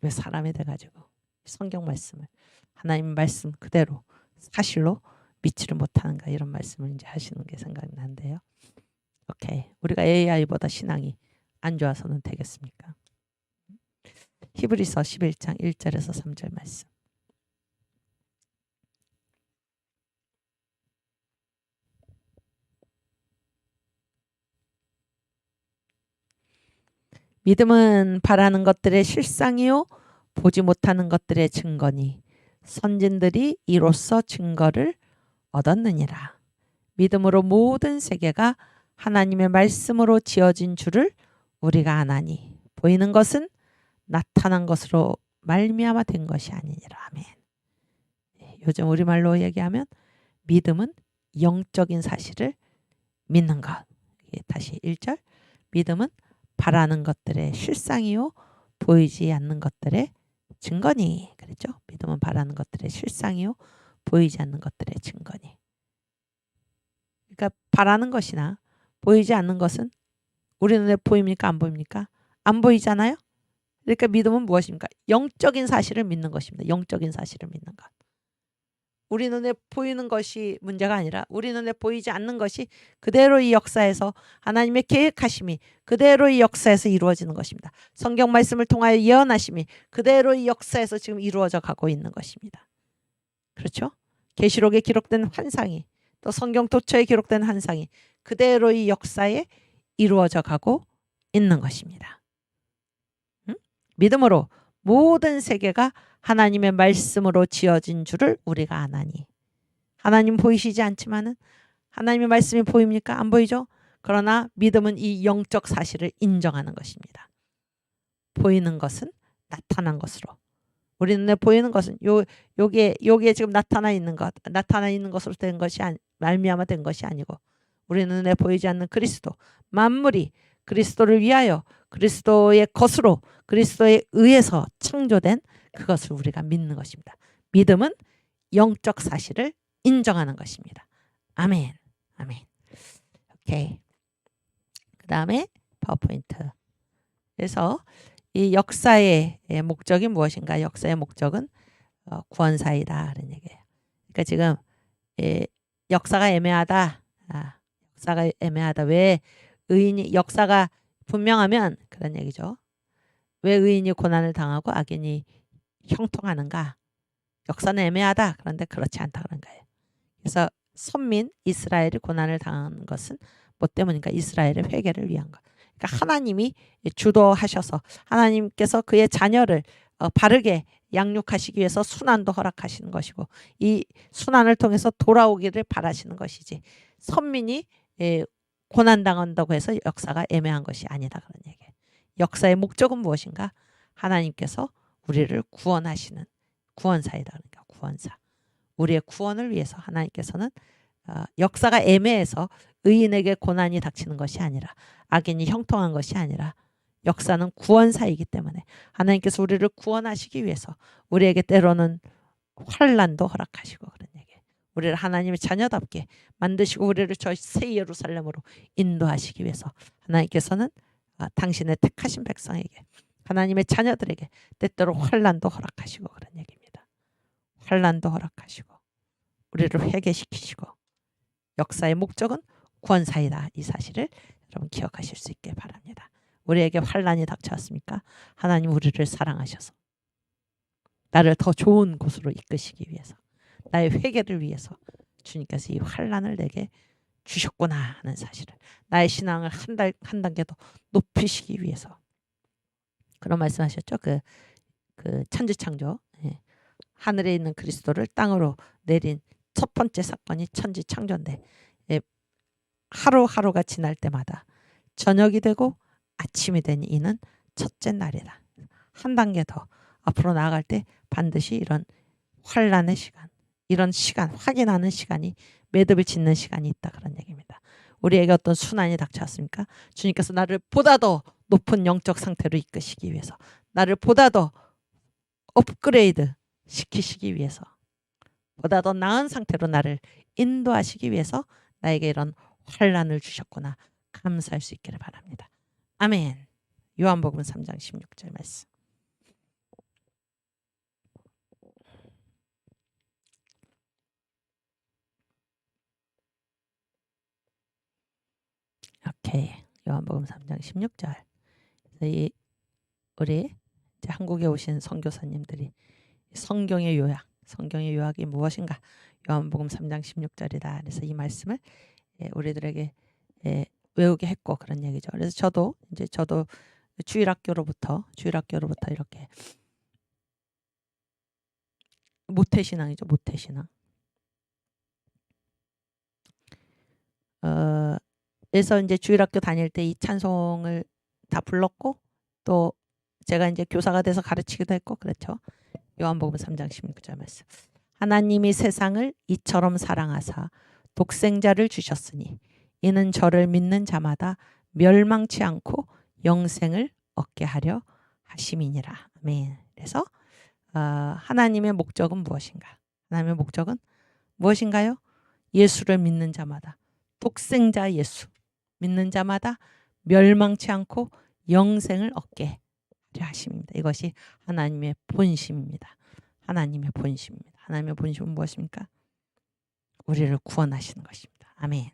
왜 사람이 돼가지고 성경 말씀을 하나님 말씀 그대로 사실로 믿지를 못하는가, 이런 말씀을 이제 하시는 게 생각나는데요. 오케이, 우리가 AI보다 신앙이 안 좋아서는 되겠습니까? 히브리서 11장 1절에서 3절 말씀. 믿음은 바라는 것들의 실상이요 보지 못하는 것들의 증거니 선진들이 이로써 증거를 얻었느니라. 믿음으로 모든 세계가 하나님의 말씀으로 지어진 줄을 우리가 아나니 보이는 것은 나타난 것으로 말미암아 된 것이 아니니라. 아멘. 요즘 우리말로 얘기하면 믿음은 영적인 사실을 믿는 것. 다시 1절. 믿음은 바라는 것들의 실상이요 보이지 않는 것들의 증거니. 그랬죠? 믿음은 바라는 것들의 실상이요 보이지 않는 것들의 증거니. 그러니까 바라는 것이나 보이지 않는 것은 우리 눈에 보입니까? 안 보입니까? 안 보이잖아요? 그러니까 믿음은 무엇입니까? 영적인 사실을 믿는 것입니다. 영적인 사실을 믿는 것. 우리 눈에 보이는 것이 문제가 아니라 우리 눈에 보이지 않는 것이 그대로 이 역사에서 하나님의 계획하심이 그대로 이 역사에서 이루어지는 것입니다. 성경 말씀을 통하여 예언하심이 그대로 이 역사에서 지금 이루어져 가고 있는 것입니다. 그렇죠? 계시록에 기록된 환상이 또 성경 도처에 기록된 환상이 그대로 이 역사에 이루어져 가고 있는 것입니다. 믿음으로 모든 세계가 하나님의 말씀으로 지어진 줄을 우리가 아나니. 하나님 보이시지 않지만은 하나님의 말씀이 보입니까? 안 보이죠? 그러나 믿음은 이 영적 사실을 인정하는 것입니다. 보이는 것은 나타난 것으로. 우리 눈에 보이는 것은 요게 지금 나타나 있는 것으로 된 것이 말미암아 된 것이 아니고 우리 눈에 보이지 않는 그리스도, 만물이 그리스도를 위하여 그리스도의 것으로 그리스도에 의해서 창조된 그것을 우리가 믿는 것입니다. 믿음은 영적 사실을 인정하는 것입니다. 아멘. 아멘. 오케이. 그 다음에 파워포인트. 그래서 이 역사의 목적이 무엇인가? 역사의 목적은 구원사이다. 그런 얘기예요. 그러니까 지금 역사가 애매하다. 역사가 애매하다. 왜 의인이 역사가 분명하면 그런 얘기죠. 왜 의인이 고난을 당하고 악인이 형통하는가? 역사는 애매하다. 그런데 그렇지 않다 그런 거예요. 그래서 선민 이스라엘이 고난을 당한 것은 뭐 때문인가? 이스라엘의 회개를 위한 것. 그러니까 하나님이 주도하셔서 하나님께서 그의 자녀를 바르게 양육하시기 위해서 순환도 허락하시는 것이고 이 순환을 통해서 돌아오기를 바라시는 것이지 선민이 고난당한다고 해서 역사가 애매한 것이 아니다 그런 얘기예요. 역사의 목적은 무엇인가? 하나님께서 우리를 구원하시는 구원사이다. 그러니까 구원사. 우리의 구원을 위해서 하나님께서는 역사가 애매해서 의인에게 고난이 닥치는 것이 아니라 악인이 형통한 것이 아니라 역사는 구원사이기 때문에 하나님께서 우리를 구원하시기 위해서 우리에게 때로는 환난도 허락하시고 그런 얘기예요. 우리를 하나님의 자녀답게 만드시고 우리를 저 새 예루살렘으로 인도하시기 위해서 하나님께서는 당신의 택하신 백성에게 하나님의 자녀들에게 때때로 환난도 허락하시고 그런 얘기입니다. 환난도 허락하시고 우리를 회개시키시고 역사의 목적은 구원사이다. 이 사실을 여러분 기억하실 수 있게 바랍니다. 우리에게 환난이 닥쳐왔습니까? 하나님 우리를 사랑하셔서 나를 더 좋은 곳으로 이끄시기 위해서 나의 회개를 위해서 주님께서 이 환난을 내게 주셨구나 하는 사실을 나의 신앙을 한 단계 더 높이시기 위해서 그런 말씀하셨죠. 그 천지창조 하늘에 있는 그리스도를 땅으로 내린 첫 번째 사건이 천지창조인데 하루하루가 지날 때마다 저녁이 되고 아침이 된 이는 첫째 날이다. 한 단계 더 앞으로 나아갈 때 반드시 이런 환난의 시간, 이런 시간, 확인하는 시간이 매듭을 짓는 시간이 있다 그런 얘기입니다. 우리에게 어떤 순환이 닥쳐왔습니까? 주님께서 나를 보다 더 높은 영적 상태로 이끄시기 위해서 나를 보다 더 업그레이드 시키시기 위해서, 보다 더 나은 상태로 나를 인도하시기 위해서 나에게 이런 환난을 주셨구나 감사할 수 있기를 바랍니다. 아멘. 요한복음 3장 16절 말씀. 오케이. 요한복음 3장 16절. 우리 이제 한국에 오신 선교사님들이 성경의 요약이 무엇인가? 요한복음 3장 16절이다. 그래서 이 말씀을 우리들에게 외우게 했고 그런 얘기죠. 그래서 저도 주일학교로부터 이렇게 모태신앙이죠. 모태신앙. 그래서 이제 주일학교 다닐 때 이 찬송을 다 불렀고 또 제가 이제 교사가 돼서 가르치기도 했고 그렇죠. 요한복음 3장 16절 말씀. 하나님이 세상을 이처럼 사랑하사 독생자를 주셨으니 이는 저를 믿는 자마다 멸망치 않고 영생을 얻게 하려 하심이니라. 아멘. 그래서 하나님의 목적은 무엇인가? 하나님의 목적은 무엇인가요? 예수를 믿는 자마다, 독생자 예수 믿는 자마다 멸망치 않고 영생을 얻게 하려 하심입니다. 이것이 하나님의 본심입니다. 하나님의 본심입니다. 하나님의 본심은 무엇입니까? 우리를 구원하시는 것입니다. 아멘.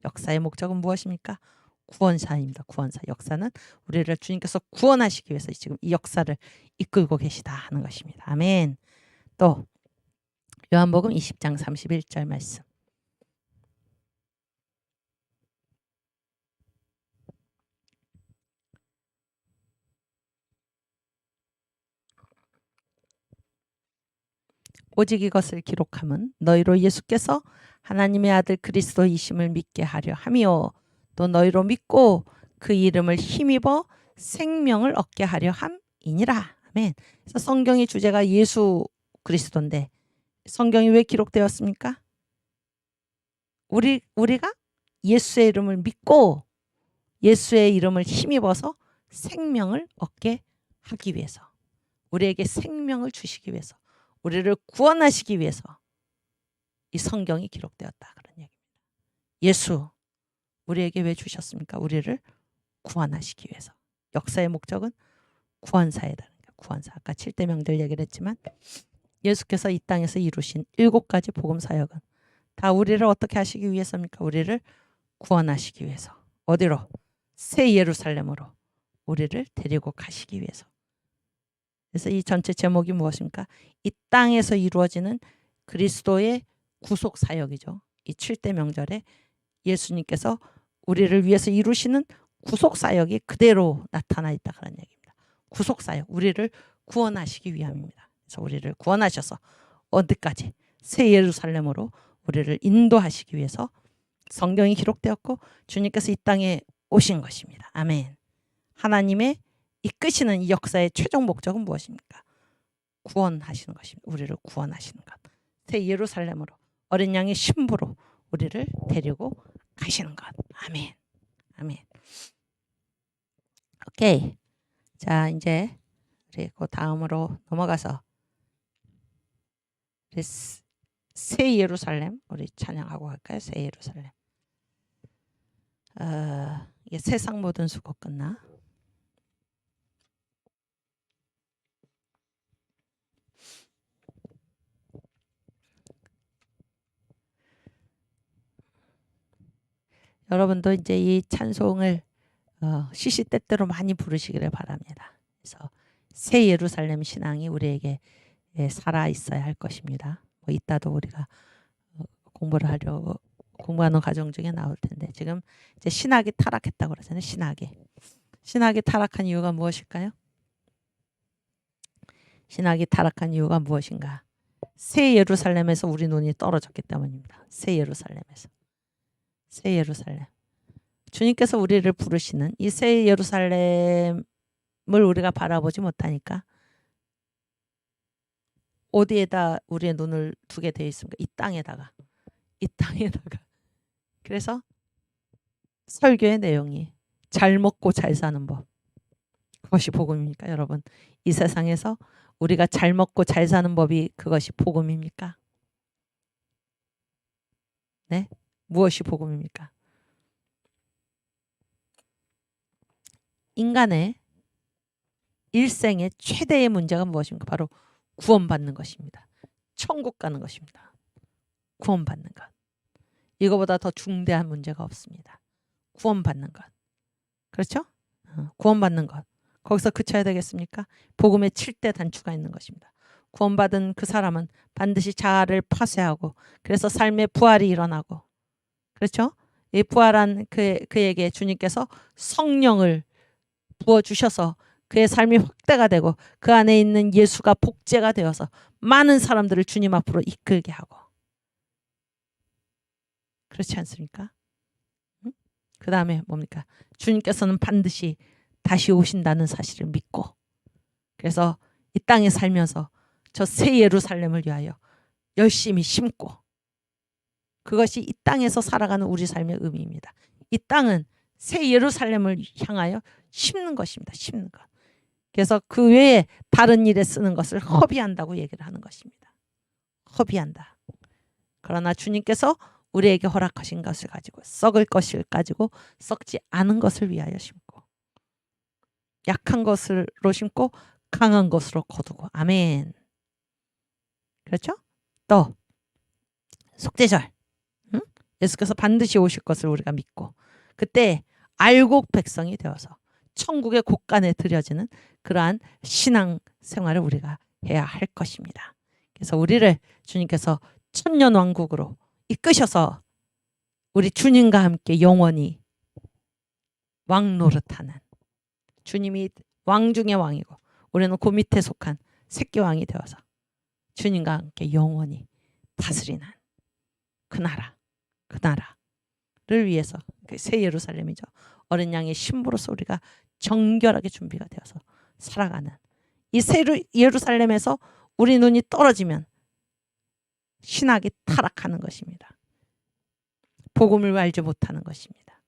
역사의 목적은 무엇입니까? 구원사입니다. 구원사. 역사는 우리를 주님께서 구원하시기 위해서 지금 이 역사를 이끌고 계시다 하는 것입니다. 아멘. 또 요한복음 20장 31절 말씀. 오직 이것을 기록함은 너희로 예수께서 하나님의 아들 그리스도이심을 믿게 하려 함이요 또 너희로 믿고 그 이름을 힘입어 생명을 얻게 하려 함이니라. 아멘. 그래서 성경의 주제가 예수 그리스도인데 성경이 왜 기록되었습니까? 우리가 예수의 이름을 믿고 예수의 이름을 힘입어서 생명을 얻게 하기 위해서, 우리에게 생명을 주시기 위해서, 우리를 구원하시기 위해서 이 성경이 기록되었다 그런 얘기입니다. 예수 우리에게 왜 주셨습니까? 우리를 구원하시기 위해서. 역사의 목적은 구원사이다. 구원사. 아까 7대 명절 얘기를 했지만 예수께서 이 땅에서 이루신 7가지 복음 사역은 다 우리를 어떻게 하시기 위해서입니까? 우리를 구원하시기 위해서. 어디로? 새 예루살렘으로 우리를 데리고 가시기 위해서. 그래서 이 전체 제목이 무엇입니까? 이 땅에서 이루어지는 그리스도의 구속 사역이죠. 이 7대 명절에 예수님께서 우리를 위해서 이루시는 구속 사역이 그대로 나타나 있다 그런 얘기입니다. 구속 사역, 우리를 구원하시기 위함입니다. 그래서 우리를 구원하셔서 어디까지? 새 예루살렘으로 우리를 인도하시기 위해서 성경이 기록되었고 주님께서 이 땅에 오신 것입니다. 아멘. 하나님의 이끄시는 이 역사의 최종 목적은 무엇입니까? 구원하시는 것입니다. 우리를 구원하시는 것. 새 예루살렘으로 어린 양의 신부로 우리를 데리고 가시는 것. 아멘. 아멘. 오케이. 자, 이제 우리 그 다음으로 넘어가서 새 예루살렘 우리 찬양하고 갈까요? 새 예루살렘. 이게 세상 모든 수고 끝나. 여러분도 이제 이 찬송을 시시때때로 많이 부르시기를 바랍니다. 그래서 새 예루살렘 신앙이 우리에게 살아 있어야 할 것입니다. 뭐 이따도 우리가 공부를 하려고 공부하는 과정 중에 나올 텐데 지금 이제 신학이 타락했다고 그러잖아요. 신학이 타락한 이유가 무엇일까요? 신학이 타락한 이유가 무엇인가? 새 예루살렘에서 우리 눈이 떨어졌기 때문입니다. 새 예루살렘에서. 새 예루살렘. 주님께서 우리를 부르시는 이 새 예루살렘을 우리가 바라보지 못하니까 어디에다 우리의 눈을 두게 되어 있습니까? 이 땅에다가. 그래서 설교의 내용이 잘 먹고 잘 사는 법. 그것이 복음입니까, 여러분? 이 세상에서 우리가 잘 먹고 잘 사는 법이 그것이 복음입니까? 네? 무엇이 복음입니까? 인간의 일생의 최대의 문제가 무엇입니까? 바로 구원받는 것입니다. 천국 가는 것입니다. 구원받는 것. 이거보다 더 중대한 문제가 없습니다. 구원받는 것. 그렇죠? 구원받는 것. 거기서 그쳐야 되겠습니까? 복음의 7대 단추가 있는 것입니다. 구원받은 그 사람은 반드시 자아를 파쇄하고 그래서 삶의 부활이 일어나고 그렇죠? 이 부활한 그에게 주님께서 성령을 부어주셔서 그의 삶이 확대가 되고 그 안에 있는 예수가 복제가 되어서 많은 사람들을 주님 앞으로 이끌게 하고 그렇지 않습니까? 응? 그 다음에 뭡니까? 주님께서는 반드시 다시 오신다는 사실을 믿고 그래서 이 땅에 살면서 저 새 예루살렘을 위하여 열심히 심고 그것이 이 땅에서 살아가는 우리 삶의 의미입니다. 이 땅은 새 예루살렘을 향하여 심는 것입니다. 심는 것. 그래서 그 외에 다른 일에 쓰는 것을 허비한다고 얘기를 하는 것입니다. 허비한다. 그러나 주님께서 우리에게 허락하신 것을 가지고 썩을 것을 가지고 썩지 않은 것을 위하여 심고 약한 것으로 심고 강한 것으로 거두고 아멘. 그렇죠? 또 속죄절 예수께서 반드시 오실 것을 우리가 믿고 그때 알곡 백성이 되어서 천국의 곳간에 들여지는 그러한 신앙 생활을 우리가 해야 할 것입니다. 그래서 우리를 주님께서 천년왕국으로 이끄셔서 우리 주님과 함께 영원히 왕노릇하는 주님이 왕 중의 왕이고 우리는 그 밑에 속한 새끼왕이 되어서 주님과 함께 영원히 다스리는 그 나라를 위해서 그 새 예루살렘이죠. 어린 양의 신부로서 우리가 정결하게 준비가 되어서 살아가는 이 새 예루살렘에서 우리 눈이 떨어지면 신학이 타락하는 것입니다. 복음을 알지 못하는 것입니다.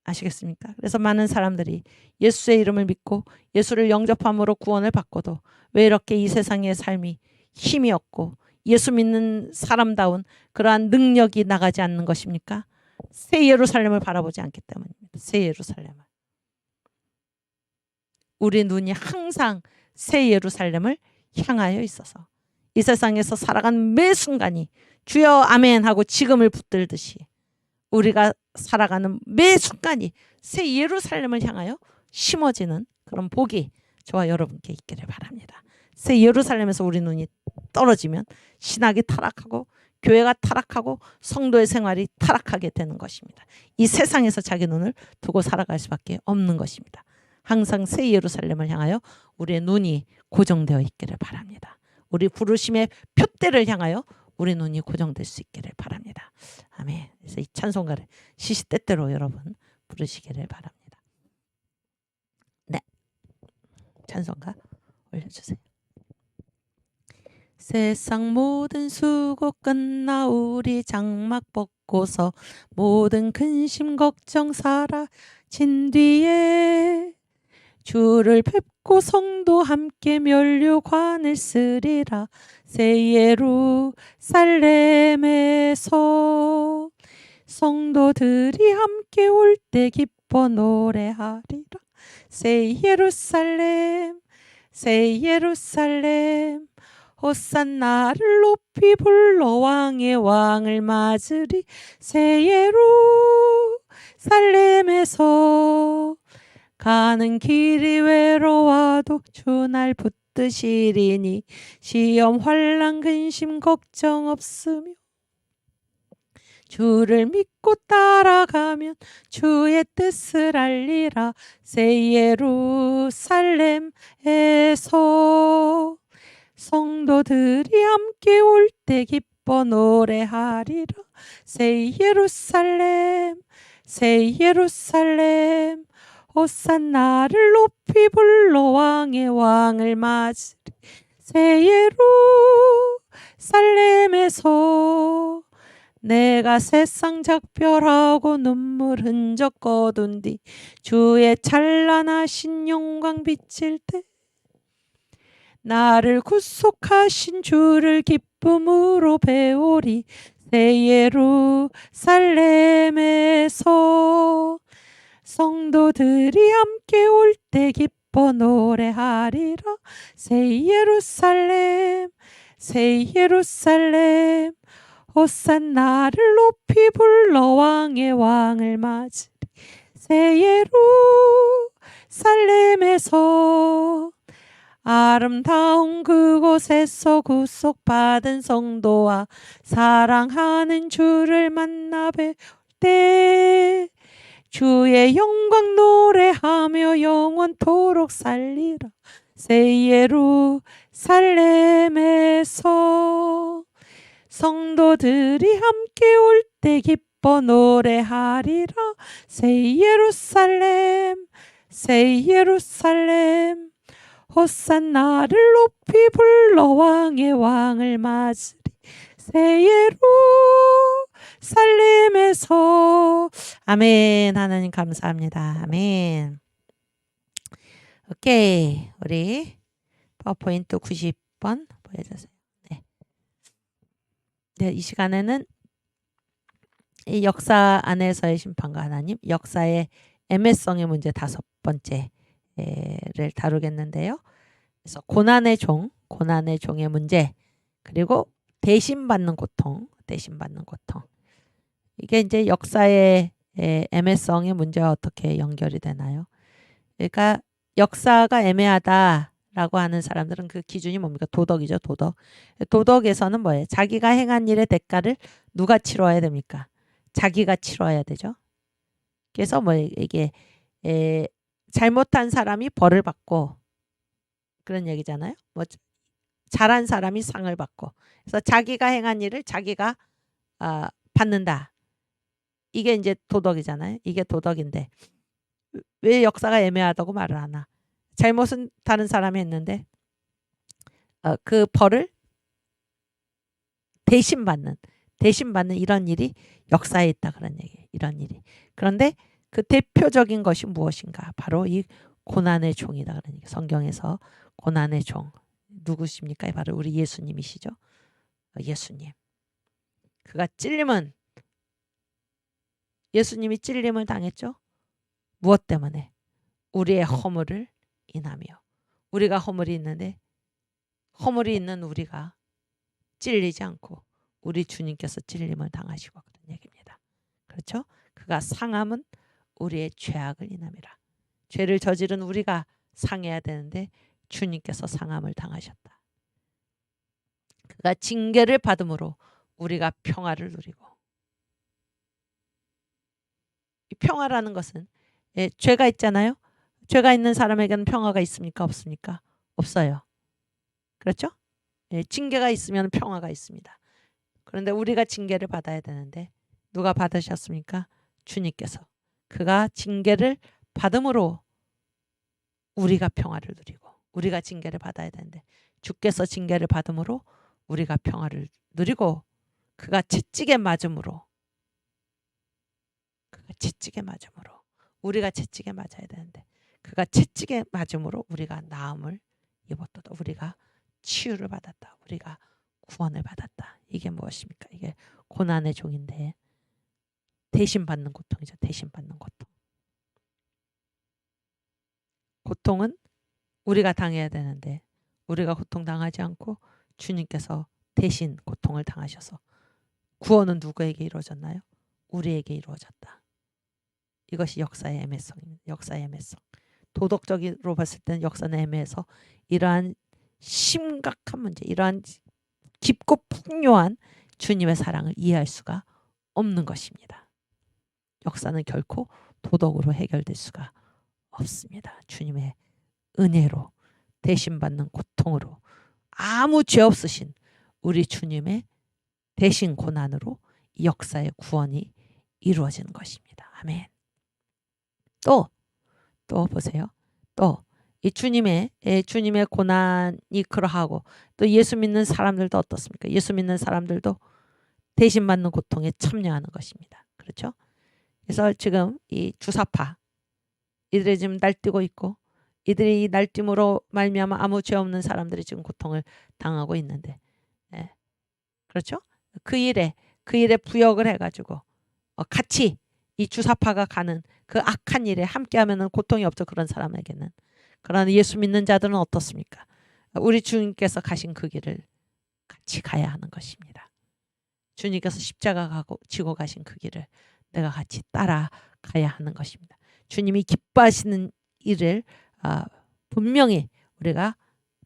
아시겠습니까? 그래서 많은 사람들이 예수의 이름을 믿고 예수를 영접함으로 구원을 받고도 왜 이렇게 이 세상의 삶이 힘이 없고 예수 믿는 사람다운 그러한 능력이 나가지 않는 것입니까? 새 예루살렘을 바라보지 않기 때문입니다. 새 예루살렘을. 우리 눈이 항상 새 예루살렘을 향하여 있어서 이 세상에서 살아가는 매 순간이 주여 아멘 하고 지금을 붙들듯이 우리가 살아가는 매 순간이 새 예루살렘을 향하여 심어지는 그런 복이 저와 여러분께 있기를 바랍니다. 새 예루살렘에서 우리 눈이 떨어지면 신학이 타락하고 교회가 타락하고 성도의 생활이 타락하게 되는 것입니다. 이 세상에서 자기 눈을 두고 살아갈 수밖에 없는 것입니다. 항상 새 예루살렘을 향하여 우리의 눈이 고정되어 있기를 바랍니다. 우리 부르심의 표대를 향하여 우리 눈이 고정될 수 있기를 바랍니다. 아멘. 그래서 이 찬송가를 시시때때로 여러분 부르시기를 바랍니다. 네, 찬송가 올려주세요. 세상 모든 수고 끝나 우리 장막 벗고서 모든 근심 걱정 사라진 뒤에 주를 뵙고 성도 함께 면류관을 쓰리라. 새 예루살렘에서 성도들이 함께 올 때 기뻐 노래하리라. 새 예루살렘 새 예루살렘 호산나를 높이 불러 왕의 왕을 맞으리. 새 예루살렘에서 가는 길이 외로워도 주 날 붙드시리니 시험 환난 근심 걱정 없으며 주를 믿고 따라가면 주의 뜻을 알리라. 새 예루살렘에서 성도들이 함께 올 때 기뻐 노래하리라. 새 예루살렘 새 예루살렘 호산나를 높이 불러 왕의 왕을 맞으리. 새 예루살렘에서 내가 세상 작별하고 눈물 흔적 거둔 뒤 주의 찬란하신 영광 비칠 때 나를 구속하신 주를 기쁨으로 배우리. 새 예루살렘에서 성도들이 함께 올 때 기뻐 노래하리라. 새 예루살렘 새 예루살렘 호산나를 높이 불러 왕의 왕을 맞으리. 새 예루살렘에서 아름다운 그곳에서 구속받은 성도와 사랑하는 주를 만나 뵐 때 주의 영광 노래하며 영원토록 살리라. 새 예루살렘에서 성도들이 함께 올 때 기뻐 노래하리라. 새 예루살렘 새 예루살렘 호산나를 높이 불러 왕의 왕을 맞으리. 새 예루살렘에서. 아멘. 하나님 감사합니다. 아멘. 오케이. 우리 파워포인트 90번 보여주세요. 네, 이 시간에는 이 역사 안에서의 심판과 하나님, 역사의 애매성의 문제 5번째를 다루겠는데요. 그래서 고난의 종의 문제, 그리고 대신받는 고통. 이게 이제 역사의 애매성의 문제와 어떻게 연결이 되나요? 그러니까 역사가 애매하다라고 하는 사람들은 그 기준이 뭡니까? 도덕이죠, 도덕. 도덕에서는 뭐예요? 자기가 행한 일의 대가를 누가 치러야 됩니까? 자기가 치러야 되죠. 그래서 뭐 이게 잘못한 사람이 벌을 받고 그런 얘기잖아요. 뭐 잘한 사람이 상을 받고. 그래서 자기가 행한 일을 자기가 받는다. 이게 이제 도덕이잖아요. 이게 도덕인데 왜 역사가 애매하다고 말을 하나? 잘못은 다른 사람이 했는데 그 벌을 대신받는 이런 일이 역사에 있다 그런 얘기예요. 이런 일이. 그런데 그 대표적인 것이 무엇인가? 바로 이 고난의 종이다 그런 얘기. 성경에서 고난의 종 누구십니까? 바로 우리 예수님이시죠. 예수님. 그가 예수님이 찔림을 당했죠. 무엇 때문에? 우리의 허물을 인하며. 우리가 허물이 있는데 허물이 있는 우리가 찔리지 않고 우리 주님께서 찔림을 당하시고 그런 얘기입니다. 그렇죠? 그가 상함은 우리의 죄악을 인함이라. 죄를 저지른 우리가 상해야 되는데 주님께서 상함을 당하셨다. 그가 징계를 받음으로 우리가 평화를 누리고. 이 평화라는 것은 죄가 있잖아요. 죄가 있는 사람에게는 평화가 있습니까? 없습니까? 없어요. 그렇죠? 징계가 있으면 평화가 있습니다. 그런데 우리가 징계를 받아야 되는데 누가 받으셨습니까? 주님께서. 그가 징계를 받음으로 우리가 평화를 누리고 우리가 징계를 받아야 되는데 주께서 징계를 받음으로 우리가 평화를 누리고 그가 채찍에 맞음으로 우리가 채찍에 맞아야 되는데 그가 채찍에 맞음으로 우리가 나음을 입었다. 우리가 치유를 받았다. 우리가 구원을 받았다. 이게 무엇입니까? 이게 고난의 종인데 대신받는 고통이죠. 대신받는 고통. 고통은 우리가 당해야 되는데 우리가 고통당하지 않고 주님께서 대신 고통을 당하셔서 구원은 누구에게 이루어졌나요? 우리에게 이루어졌다. 이것이 역사의 애매성입니다. 역사의 애매성. 도덕적으로 봤을 때는 역사는 애매해서 이러한 심각한 문제, 이러한 깊고 풍요한 주님의 사랑을 이해할 수가 없는 것입니다. 역사는 결코 도덕으로 해결될 수가 없습니다. 주님의 은혜로 대신받는 고통으로 아무 죄 없으신 우리 주님의 대신 고난으로 이 역사의 구원이 이루어지는 것입니다. 아멘. 또 보세요. 또 이 주님의 고난이 그러하고 또 예수 믿는 사람들도 어떻습니까? 예수 믿는 사람들도 대신받는 고통에 참여하는 것입니다. 그렇죠? 그래서 지금 이 주사파 이들이 지금 날뛰고 있고 이들이 날뛰므로 말미암아 아무 죄 없는 사람들이 지금 고통을 당하고 있는데, 예. 그렇죠? 그 일에 부역을 해가지고 같이 이 주사파가 가는 그 악한 일에 함께하면은 고통이 없죠. 그런 사람에게는. 그러나 예수 믿는 자들은 어떻습니까? 우리 주님께서 가신 그 길을 같이 가야 하는 것입니다. 주님께서 십자가 지고 가신 그 길을 내가 같이 따라가야 하는 것입니다. 주님이 기뻐하시는 일을 분명히 우리가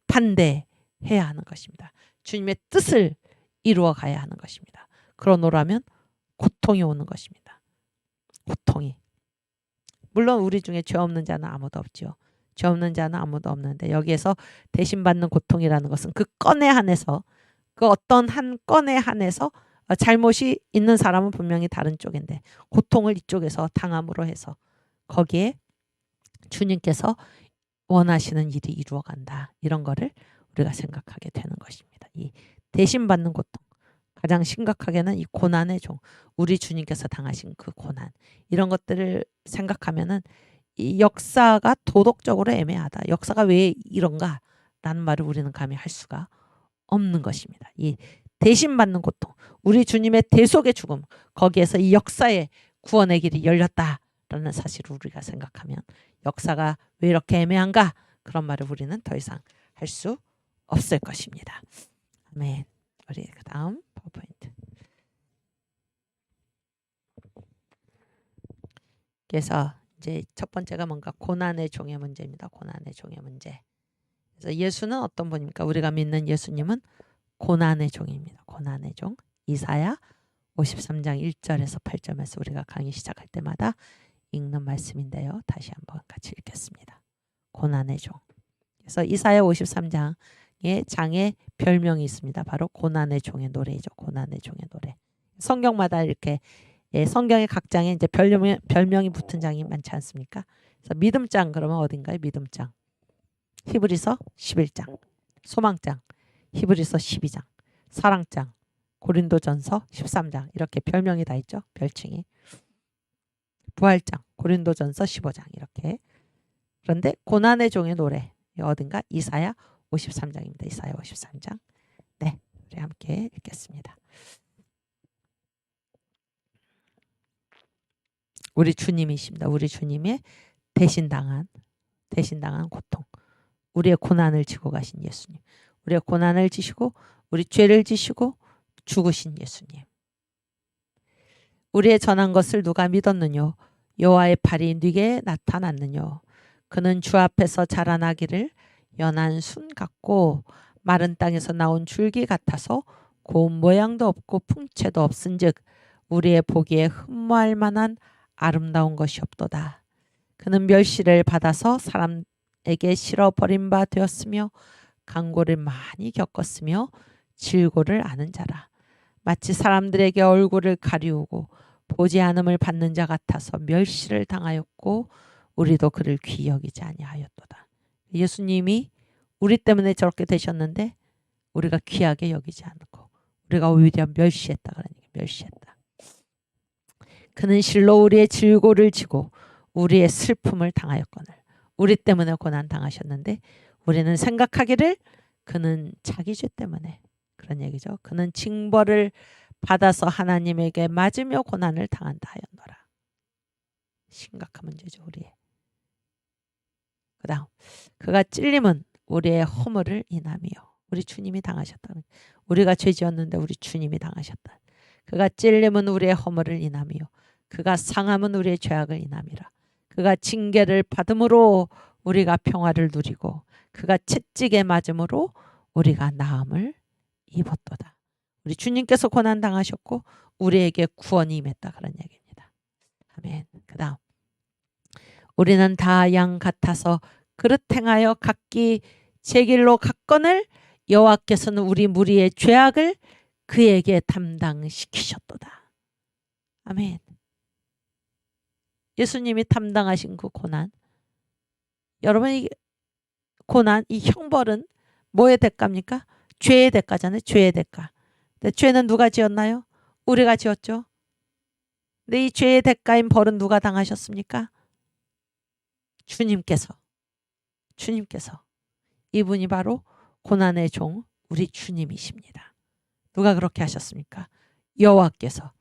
반대해야 하는 것입니다. 주님의 뜻을 이루어 가야 하는 것입니다. 그러노라면 고통이 오는 것입니다. 고통이. 물론 우리 중에 죄 없는 자는 아무도 없죠. 죄 없는 자는 아무도 없는데 여기에서 대신 받는 고통이라는 것은 그 건에 한해서, 그 어떤 한 건에 한해서 잘못이 있는 사람은 분명히 다른 쪽인데 고통을 이쪽에서 당함으로 해서 거기에 주님께서 원하시는 일이 이루어간다. 이런 거를 우리가 생각하게 되는 것입니다. 이 대신 받는 고통, 가장 심각하게는 이 고난의 종, 우리 주님께서 당하신 그 고난, 이런 것들을 생각하면은 이 역사가 도덕적으로 애매하다. 역사가 왜 이런가? 라는 말을 우리는 감히 할 수가 없는 것입니다. 이 대신 받는 고통, 우리 주님의 대속의 죽음, 거기에서 이 역사의 구원의 길이 열렸다라는 사실을 우리가 생각하면 역사가 왜 이렇게 애매한가? 그런 말을 우리는 더 이상 할 수 없을 것입니다. 아멘. 우리 그 다음 파워포인트. 그래서 이제 첫 번째가 뭔가 고난의 종의 문제입니다. 고난의 종의 문제. 그래서 예수는 어떤 분입니까? 우리가 믿는 예수님은 고난의 종입니다. 고난의 종. 이사야 53장 1절에서 8절에서 우리가 강의 시작할 때마다 읽는 말씀인데요. 다시 한번 같이 읽겠습니다. 고난의 종. 그래서 이사야 53장에 장의 별명이 있습니다. 바로 고난의 종의 노래이죠. 고난의 종의 노래. 성경마다 이렇게 성경의 각 장에 이제 별명이 붙은 장이 많지 않습니까? 그래서 믿음장 그러면 어딘가요? 믿음장. 히브리서 11장. 소망장. 히브리서 12장. 사랑장. 고린도전서 13장. 이렇게 별명이 다 있죠. 별칭이. 부활장. 고린도전서 15장. 이렇게. 그런데 고난의 종의 노래. 어딘가? 이사야 53장입니다. 이사야 53장. 네, 우리 함께 읽겠습니다. 우리 주님이십니다. 우리 주님의 대신당한 고통. 우리의 고난을 지고 가신 예수님. 우리의 고난을 지시고 우리 죄를 지시고 죽으신 예수님. 우리의 전한 것을 누가 믿었느뇨? 여호와의 팔이 네게 나타났느뇨? 그는 주 앞에서 자라나기를 연한 순 같고 마른 땅에서 나온 줄기 같아서 고운 모양도 없고 풍채도 없은즉 우리의 보기에 흠모할 만한 아름다운 것이 없도다. 그는 멸시를 받아서 사람에게 실어 버린 바 되었으며 강고를 많이 겪었으며 질고를 아는 자라. 마치 사람들에게 얼굴을 가리우고 보지 않음을 받는 자 같아서 멸시를 당하였고 우리도 그를 귀히 여기지 아니하였도다. 예수님이 우리 때문에 저렇게 되셨는데 우리가 귀하게 여기지 않고 우리가 오히려 멸시했다. 그러니까 멸시했다. 그는 실로 우리의 질고를 지고 우리의 슬픔을 당하였거늘. 우리 때문에 고난 당하셨는데 우리는 생각하기를 그는 자기 죄 때문에, 그런 얘기죠. 그는 징벌을 받아서 하나님에게 맞으며 고난을 당한다 하였노라. 심각한 문제죠. 우리의. 그 다음 그가 찔림은 우리의 허물을 인하며. 우리 주님이 당하셨다. 우리가 죄 지었는데 우리 주님이 당하셨다. 그가 찔림은 우리의 허물을 인하며 그가 상함은 우리의 죄악을 인함이라. 그가 징계를 받음으로 우리가 평화를 누리고 그가 채찍에 맞음으로 우리가 나음을 입었도다. 우리 주님께서 고난 당하셨고 우리에게 구원이 임했다. 그런 얘기입니다. 아멘. 그 다음 우리는 다 양 같아서 그릇 행하여 각기 제 길로 갔거늘 여호와께서는 우리 무리의 죄악을 그에게 담당시키셨도다. 아멘. 예수님이 담당하신 그 고난, 여러분 이 고난, 이 형벌은 뭐의 대가입니까? 죄의 대가잖아요. 죄의 대가. 근데 죄는 누가 지었나요? 우리가 지었죠. 근데 이 죄의 대가인 벌은 누가 당하셨습니까? 주님께서. 주님께서, 이분이 바로 고난의 종 우리 주님이십니다. 누가 그렇게 하셨습니까? 여호와께서.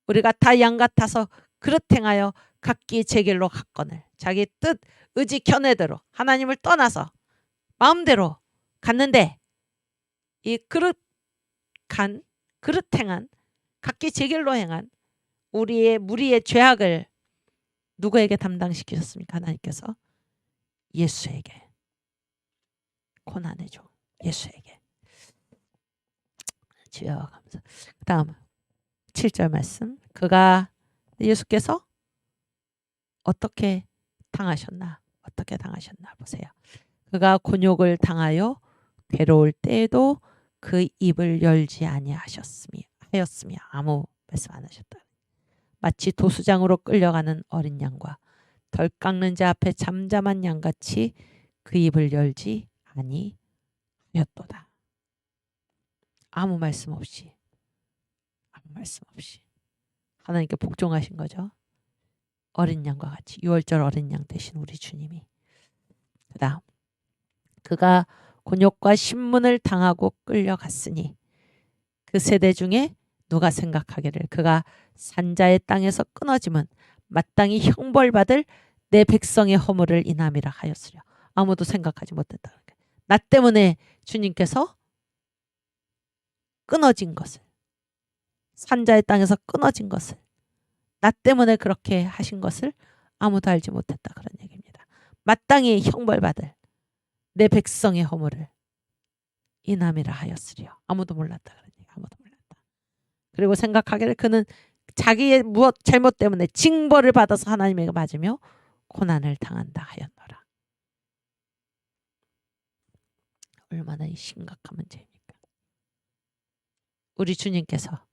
우리가 다 양 같아서 그릇 행하여 각기 제 길로 갔거늘, 자기 뜻 의지 견해대로 하나님을 떠나서 마음대로 갔는데, 이 그릇 행한, 각기 제 길로 행한 우리의 무리의 죄악을 누구에게 담당시키셨습니까? 하나님께서 예수에게. 고난의 종 예수에게. 주여 감사. 그 다음 7절 말씀. 예수께서 어떻게 당하셨나 보세요. 그가 곤욕을 당하여 괴로울 때에도 그 입을 열지 아니하였으며 아무 말씀 안 하셨다. 마치 도수장으로 끌려가는 어린 양과 덜 깎는 자 앞에 잠잠한 양같이 그 입을 열지 아니하였도다. 아무 말씀 없이 하나님께 복종하신 거죠. 어린 양과 같이, 유월절 어린 양 되신 우리 주님이. 그 다음, 그가 곤욕과 신문을 당하고 끌려갔으니 그 세대 중에 누가 생각하기를 그가 산자의 땅에서 끊어짐은 마땅히 형벌받을 내 백성의 허물을 인함이라 하였으려. 아무도 생각하지 못했다. 나 때문에 주님께서 끊어진 것을, 산자의 땅에서 끊어진 것을, 나 때문에 그렇게 하신 것을 아무도 알지 못했다. 그런 얘기입니다. 마땅히 형벌받을 내 백성의 허물을 인함이라 하였으리요. 아무도 몰랐다. 그런 얘기. 아무도 몰랐다. 그리고 생각하기를 그는 자기의 무엇 잘못 때문에 징벌을 받아서 하나님에게 맞으며 고난을 당한다 하였노라. 얼마나 심각한 문제입니까? 우리 주님께서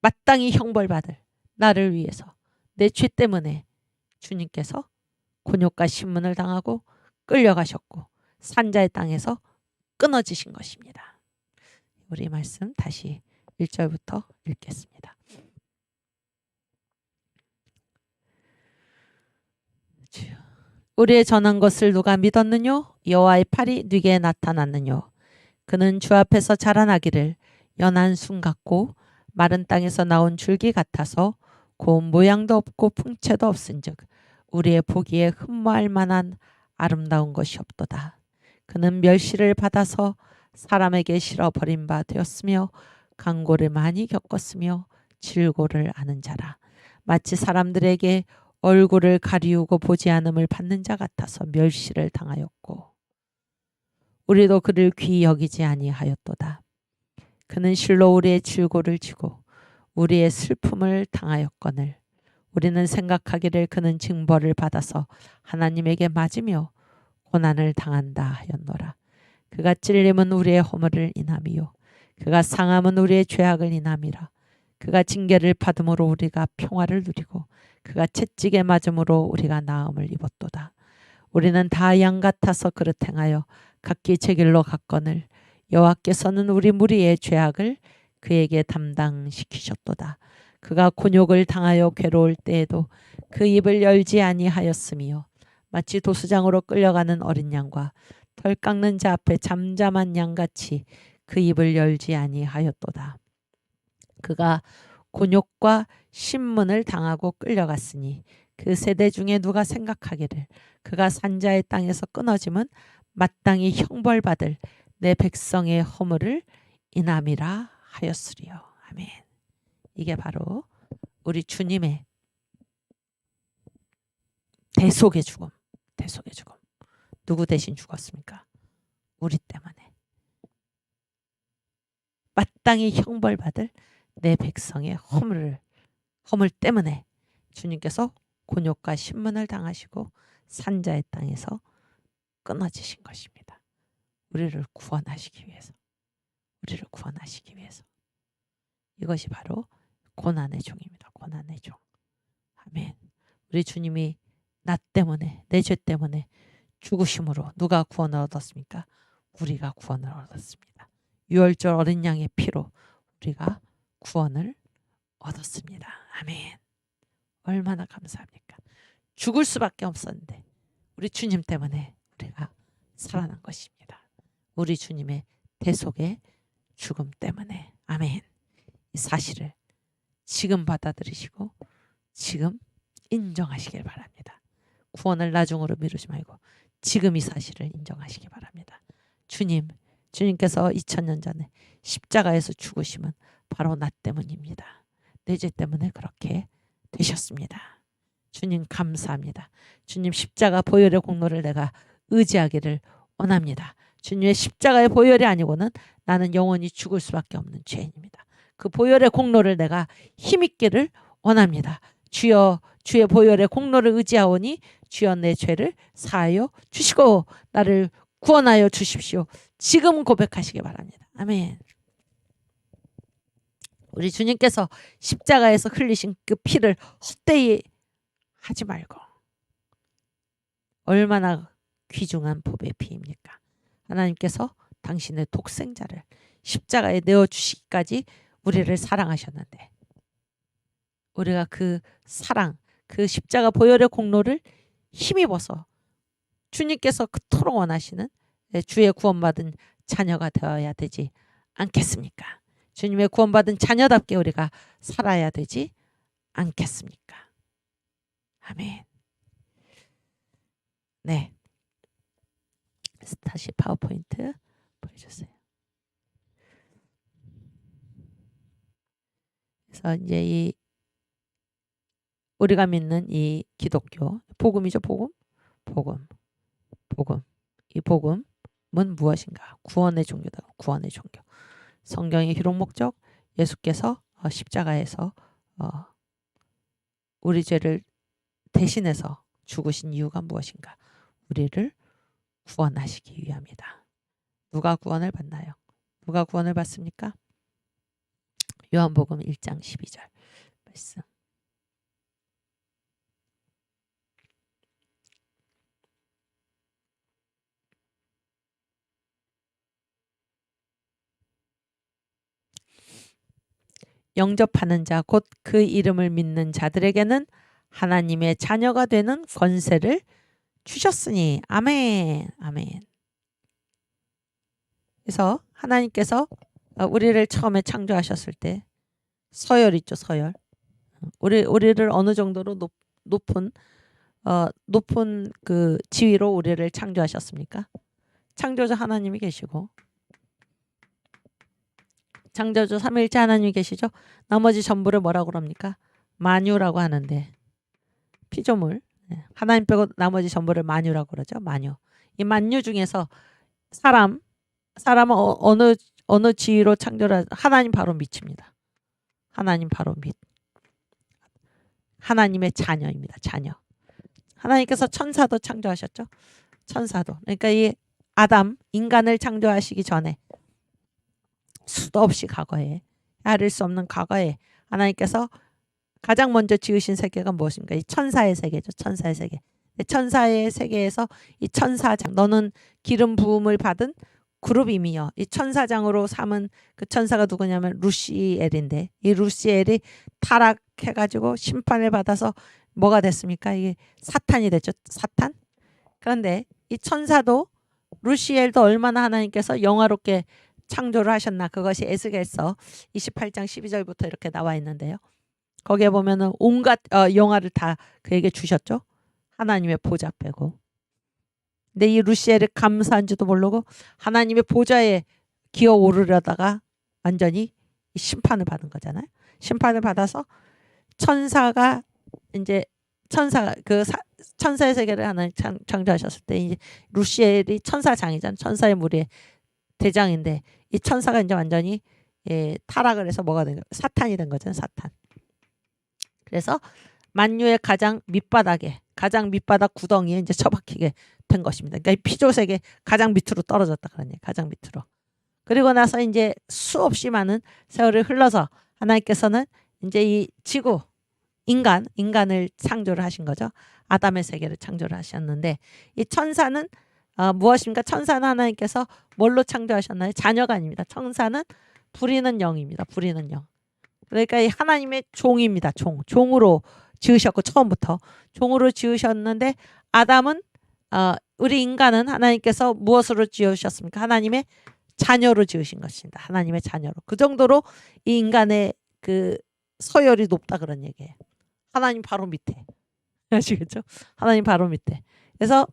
마땅히 형벌받을 나를 위해서, 내 죄 때문에 주님께서 곤욕과 신문을 당하고 끌려가셨고 산자의 땅에서 끊어지신 것입니다. 우리 말씀 다시 1절부터 읽겠습니다. 우리의 전한 것을 누가 믿었느뇨? 여호와의 팔이 네게 나타났느뇨? 그는 주 앞에서 자라나기를 연한 순 같고 마른 땅에서 나온 줄기 같아서 고운 모양도 없고 풍채도 없은즉 우리의 보기에 흠모할 만한 아름다운 것이 없도다. 그는 멸시를 받아서 사람에게 실어 버린 바 되었으며 강고를 많이 겪었으며 질고를 아는 자라. 마치 사람들에게 얼굴을 가리우고 보지 않음을 받는 자 같아서 멸시를 당하였고 우리도 그를 귀히 여기지 아니하였도다. 그는 실로 우리의 질고를 지고 우리의 슬픔을 당하였거늘 우리는 생각하기를 그는 징벌을 받아서 하나님에게 맞으며 고난을 당한다 하였노라. 그가 찔림은 우리의 허물을 인함이요 그가 상함은 우리의 죄악을 인함이라. 그가 징계를 받음으로 우리가 평화를 누리고 그가 채찍에 맞음으로 우리가 나음을 입었도다. 우리는 다 양 같아서 그릇 행하여 각기 제 길로 갔거늘 여호와께서는 우리 무리의 죄악을 그에게 담당시키셨도다. 그가 곤욕을 당하여 괴로울 때에도 그 입을 열지 아니하였으며 마치 도수장으로 끌려가는 어린 양과 덜 깎는 자 앞에 잠잠한 양같이 그 입을 열지 아니하였도다. 그가 곤욕과 신문을 당하고 끌려갔으니 그 세대 중에 누가 생각하기를 그가 산자의 땅에서 끊어짐은 마땅히 형벌받을 내 백성의 허물을 인함이라 하였으리요. 아멘. 이게 바로 우리 주님의 대속의 죽음. 누구 대신 죽었습니까? 우리 때문에. 마땅히 형벌받을 내 백성의 허물 때문에 주님께서 곤욕과 신문을 당하시고 산자의 땅에서 끊어지신 것입니다. 우리를 구원하시기 위해서. 이것이 바로 고난의 종입니다. 고난의 종. 아멘. 우리 주님이 나 때문에, 내 죄 때문에 죽으심으로 누가 구원을 얻었습니까? 우리가 구원을 얻었습니다. 유월절 어린 양의 피로 우리가 구원을 얻었습니다. 아멘. 얼마나 감사합니까? 죽을 수밖에 없었는데 우리 주님 때문에 우리가 살아난 것입니다. 우리 주님의 대속의 죽음 때문에. 아멘. 이 사실을 지금 받아들이시고 지금 인정하시길 바랍니다. 구원을 나중으로 미루지 말고 지금 이 사실을 인정하시기 바랍니다. 주님께서 2000년 전에 십자가에서 죽으심은 바로 나 때문입니다. 내 죄 때문에 그렇게 되셨습니다. 주님 감사합니다. 주님 십자가 보혈의 공로를 내가 의지하기를 원합니다. 주님의 십자가의 보혈이 아니고는 나는 영원히 죽을 수밖에 없는 죄인입니다. 그 보혈의 공로를 내가 힘있기를 원합니다. 주여 주의 보혈의 공로를 의지하오니 주여 내 죄를 사하여 주시고 나를 구원하여 주십시오. 지금 고백하시기 바랍니다. 아멘. 우리 주님께서 십자가에서 흘리신 그 피를 헛되이 하지 말고 얼마나 귀중한 법의 피입니까? 하나님께서 당신의 독생자를 십자가에 내어주시기까지 우리를 사랑하셨는데 우리가 그 사랑, 그 십자가 보혈의 공로를 힘입어서 주님께서 그토록 원하시는 주의 구원받은 자녀가 되어야 되지 않겠습니까? 주님의 구원받은 자녀답게 우리가 살아야 되지 않겠습니까? 아멘. 네. 다시 파워포인트 보여주세요. 그래서 이제 이 우리가 믿는 이 기독교 복음이죠. 복음. 이 복음은 무엇인가? 구원의 종교다. 구원의 종교. 성경의 기록 목적 예수께서 십자가에서 우리 죄를 대신해서 죽으신 이유가 무엇인가? 우리를 구원하시기 위함이다. 누가 구원을 받나요? 누가 구원을 받습니까? 요한복음 1장 12절 말씀. 영접하는 자 곧 그 이름을 믿는 자들에게는 하나님의 자녀가 되는 권세를 주셨으니. 아멘. 아멘. 그래서 하나님께서 우리를 처음에 창조하셨을 때 서열 있죠. 서열. 우리를 어느 정도로 높은 그 지위로 우리를 창조하셨습니까? 창조자 하나님이 계시고 창조주 삼위일체 하나님이 계시죠. 나머지 전부를 뭐라고 그럽니까? 만유라고 하는데 피조물 하나님 빼고 나머지 전부를 만유라고 그러죠. 만유. 이 만유 중에서 사람은 어느 지위로 창조를 하나님 바로 밑입니다. 하나님 바로 밑. 하나님의 자녀입니다. 자녀. 하나님께서 천사도 창조하셨죠. 천사도. 그러니까 이 아담 인간을 창조하시기 전에 수도 없이 과거에 헤아릴 수 없는 과거에 하나님께서 가장 먼저 지으신 세계가 무엇인가? 이 천사의 세계죠. 천사의 세계. 천사의 세계에서 이 천사장 너는 기름 부음을 받은 그룹임이여. 이 천사장으로 삼은 그 천사가 누구냐면 루시엘인데 이 루시엘이 타락해가지고 심판을 받아서 뭐가 됐습니까? 이게 사탄이 됐죠. 사탄. 그런데 이 천사도 루시엘도 얼마나 하나님께서 영화롭게 창조를 하셨나. 그것이 에스겔서 28장 12절부터 이렇게 나와 있는데요. 거기에 보면은 온갖 영화를 다 그에게 주셨죠. 하나님의 보좌 빼고. 근데 이 루시엘을 감사한지도 모르고 하나님의 보좌에 기어 오르려다가 완전히 심판을 받은 거잖아요. 심판을 받아서 천사가 이제 천사의 세계를 하나님 창조하셨을 때 이제 루시엘이 천사장이잖아요. 천사의 무리의 대장인데 이 천사가 이제 완전히 타락을 해서 뭐가 된 거예요? 사탄이 된 거잖아요. 사탄. 그래서 만유의 가장 밑바닥 구덩이에 이제 처박히게 된 것입니다. 그러니까 이 피조세계 가장 밑으로 떨어졌다 그러네요. 가장 밑으로. 그리고 나서 이제 수없이 많은 세월이 흘러서 하나님께서는 이제 이 지구 인간을 창조를 하신 거죠. 아담의 세계를 창조를 하셨는데 이 천사는 무엇입니까? 천사는 하나님께서 뭘로 창조하셨나요? 자녀가 아닙니다. 천사는 부리는 영입니다. 부리는 영. 그러니까 이 하나님의 종입니다. 종으로 지으셨고 처음부터 종으로 지으셨는데 아담은 우리 인간은 하나님께서 무엇으로 지으셨습니까? 하나님의 자녀로 지으신 것입니다. 하나님의 자녀로. 그 정도로 이 인간의 그 서열이 높다 그런 얘기예요. 하나님 바로 밑에. 아시겠죠? 하나님 바로 밑에. 그래서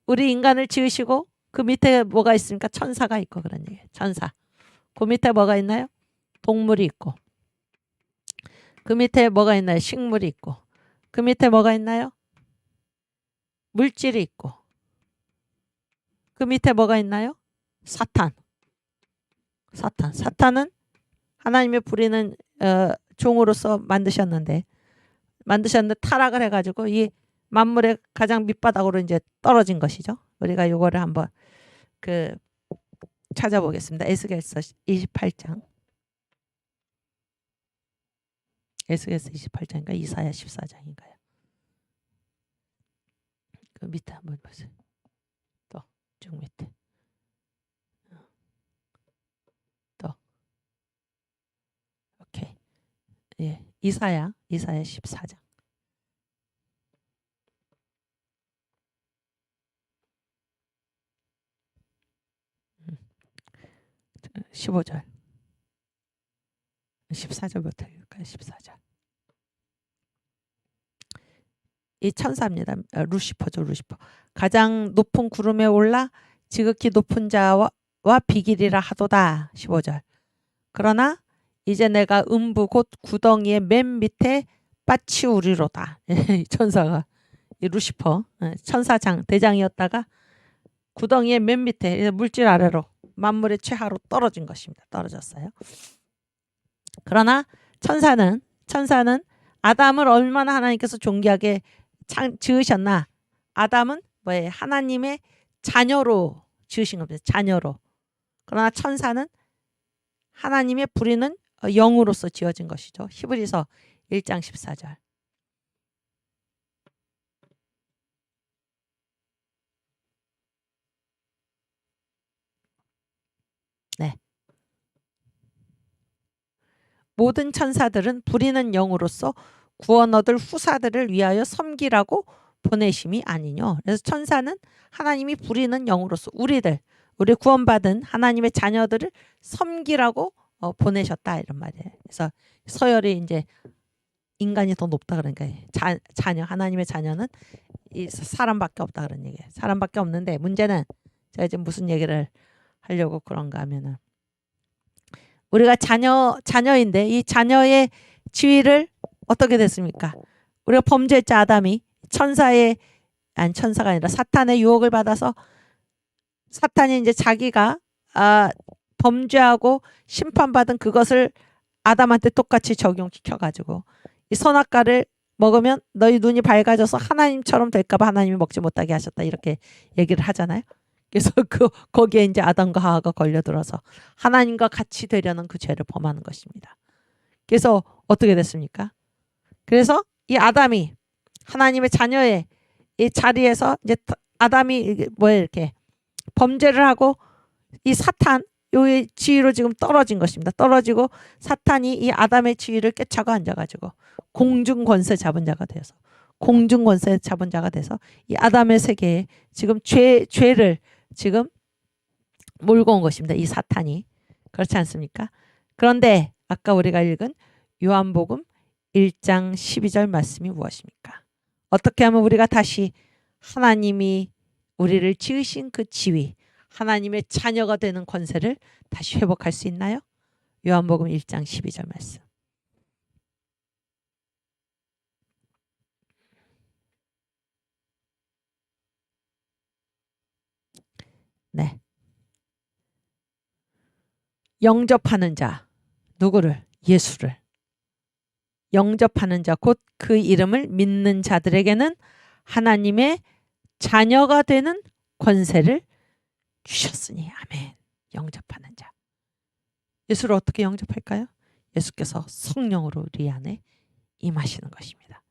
우리 인간을 지으시고 그 밑에 뭐가 있습니까? 천사가 있고 그런 얘기예요. 천사. 그 밑에 뭐가 있나요? 동물이 있고. 그 밑에 뭐가 있나요? 식물이 있고. 그 밑에 뭐가 있나요? 물질이 있고. 그 밑에 뭐가 있나요? 사탄. 사탄은 하나님의 부리는 종으로서 만드셨는데 타락을 해가지고 이 만물의 가장 밑바닥으로 이제 떨어진 것이죠. 우리가 요거를 한번 그 찾아보겠습니다. 에스겔서 28장. 에스겔서 28장인가 이사야 14장인가요? 그 밑에 한번 보세요. 또 쭉 밑에. 또 오케이. 예, 이사야 14장. 15절. 14절부터 읽을까요? 14절. 이 천사입니다. 루시퍼죠. 루시퍼. 가장 높은 구름에 올라 지극히 높은 자와 비길이라 하도다. 15절. 그러나 이제 내가 음부 곧 구덩이의 맨 밑에 빠치우리로다. 천사가 이 루시퍼 천사장 대장이었다가 구덩이의 맨 밑에 물질 아래로 만물의 최하로 떨어진 것입니다. 떨어졌어요. 그러나 천사는 아담을 얼마나 하나님께서 존귀하게 지으셨나. 아담은 뭐예요? 하나님의 자녀로 지으신 겁니다. 자녀로. 그러나 천사는 하나님의 부리는 영으로서 지어진 것이죠. 히브리서 1장 14절. 네. 모든 천사들은 부리는 영으로서 구원 얻을 후사들을 위하여 섬기라고 보내심이 아니뇨. 그래서 천사는 하나님이 부리는 영으로서 우리 구원받은 하나님의 자녀들을 섬기라고 보내셨다 이런 말이에요. 그래서 서열이 이제 인간이 더 높다 그러니까 자녀 하나님의 자녀는 이 사람밖에 없다 그런 얘기예요. 사람밖에 없는데 문제는 제가 지금 무슨 얘기를 하려고 그런가 하면은 우리가 자녀인데 이 자녀의 지위를 어떻게 됐습니까? 우리가 범죄자 아담이 천사가 아니라 사탄의 유혹을 받아서 사탄이 이제 자기가 범죄하고 심판받은 그것을 아담한테 똑같이 적용시켜 가지고 이 선악과를 먹으면 너희 눈이 밝아져서 하나님처럼 될까봐 하나님이 먹지 못하게 하셨다 이렇게 얘기를 하잖아요. 그래서 거기에 이제 아담과 하와가 걸려들어서 하나님과 같이 되려는 그 죄를 범하는 것입니다. 그래서 어떻게 됐습니까? 그래서 이 아담이 하나님의 자녀의 이 자리에서 이제 아담이 이렇게 범죄를 하고 이 사탄 요의 지위로 지금 떨어진 것입니다. 떨어지고 사탄이 이 아담의 지위를 꿰차고 앉아가지고 공중 권세 잡은 자가 돼서 이 아담의 세계에 지금 죄를 지금 몰고 온 것입니다. 이 사탄이. 그렇지 않습니까? 그런데 아까 우리가 읽은 요한복음 1장 12절 말씀이 무엇입니까? 어떻게 하면 우리가 다시 하나님이 우리를 지으신 그 지위, 하나님의 자녀가 되는 권세를 다시 회복할 수 있나요? 요한복음 1장 12절 말씀. 네. 영접하는 자, 누구를? 예수를. 영접하는 자, 곧 그 이름을 믿는 자들에게는 하나님의 자녀가 되는 권세를 주셨으니. 아멘. 영접하는 자. 예수를 어떻게 영접할까요? 예수께서 성령으로 우리 안에 임하시는 것입니다.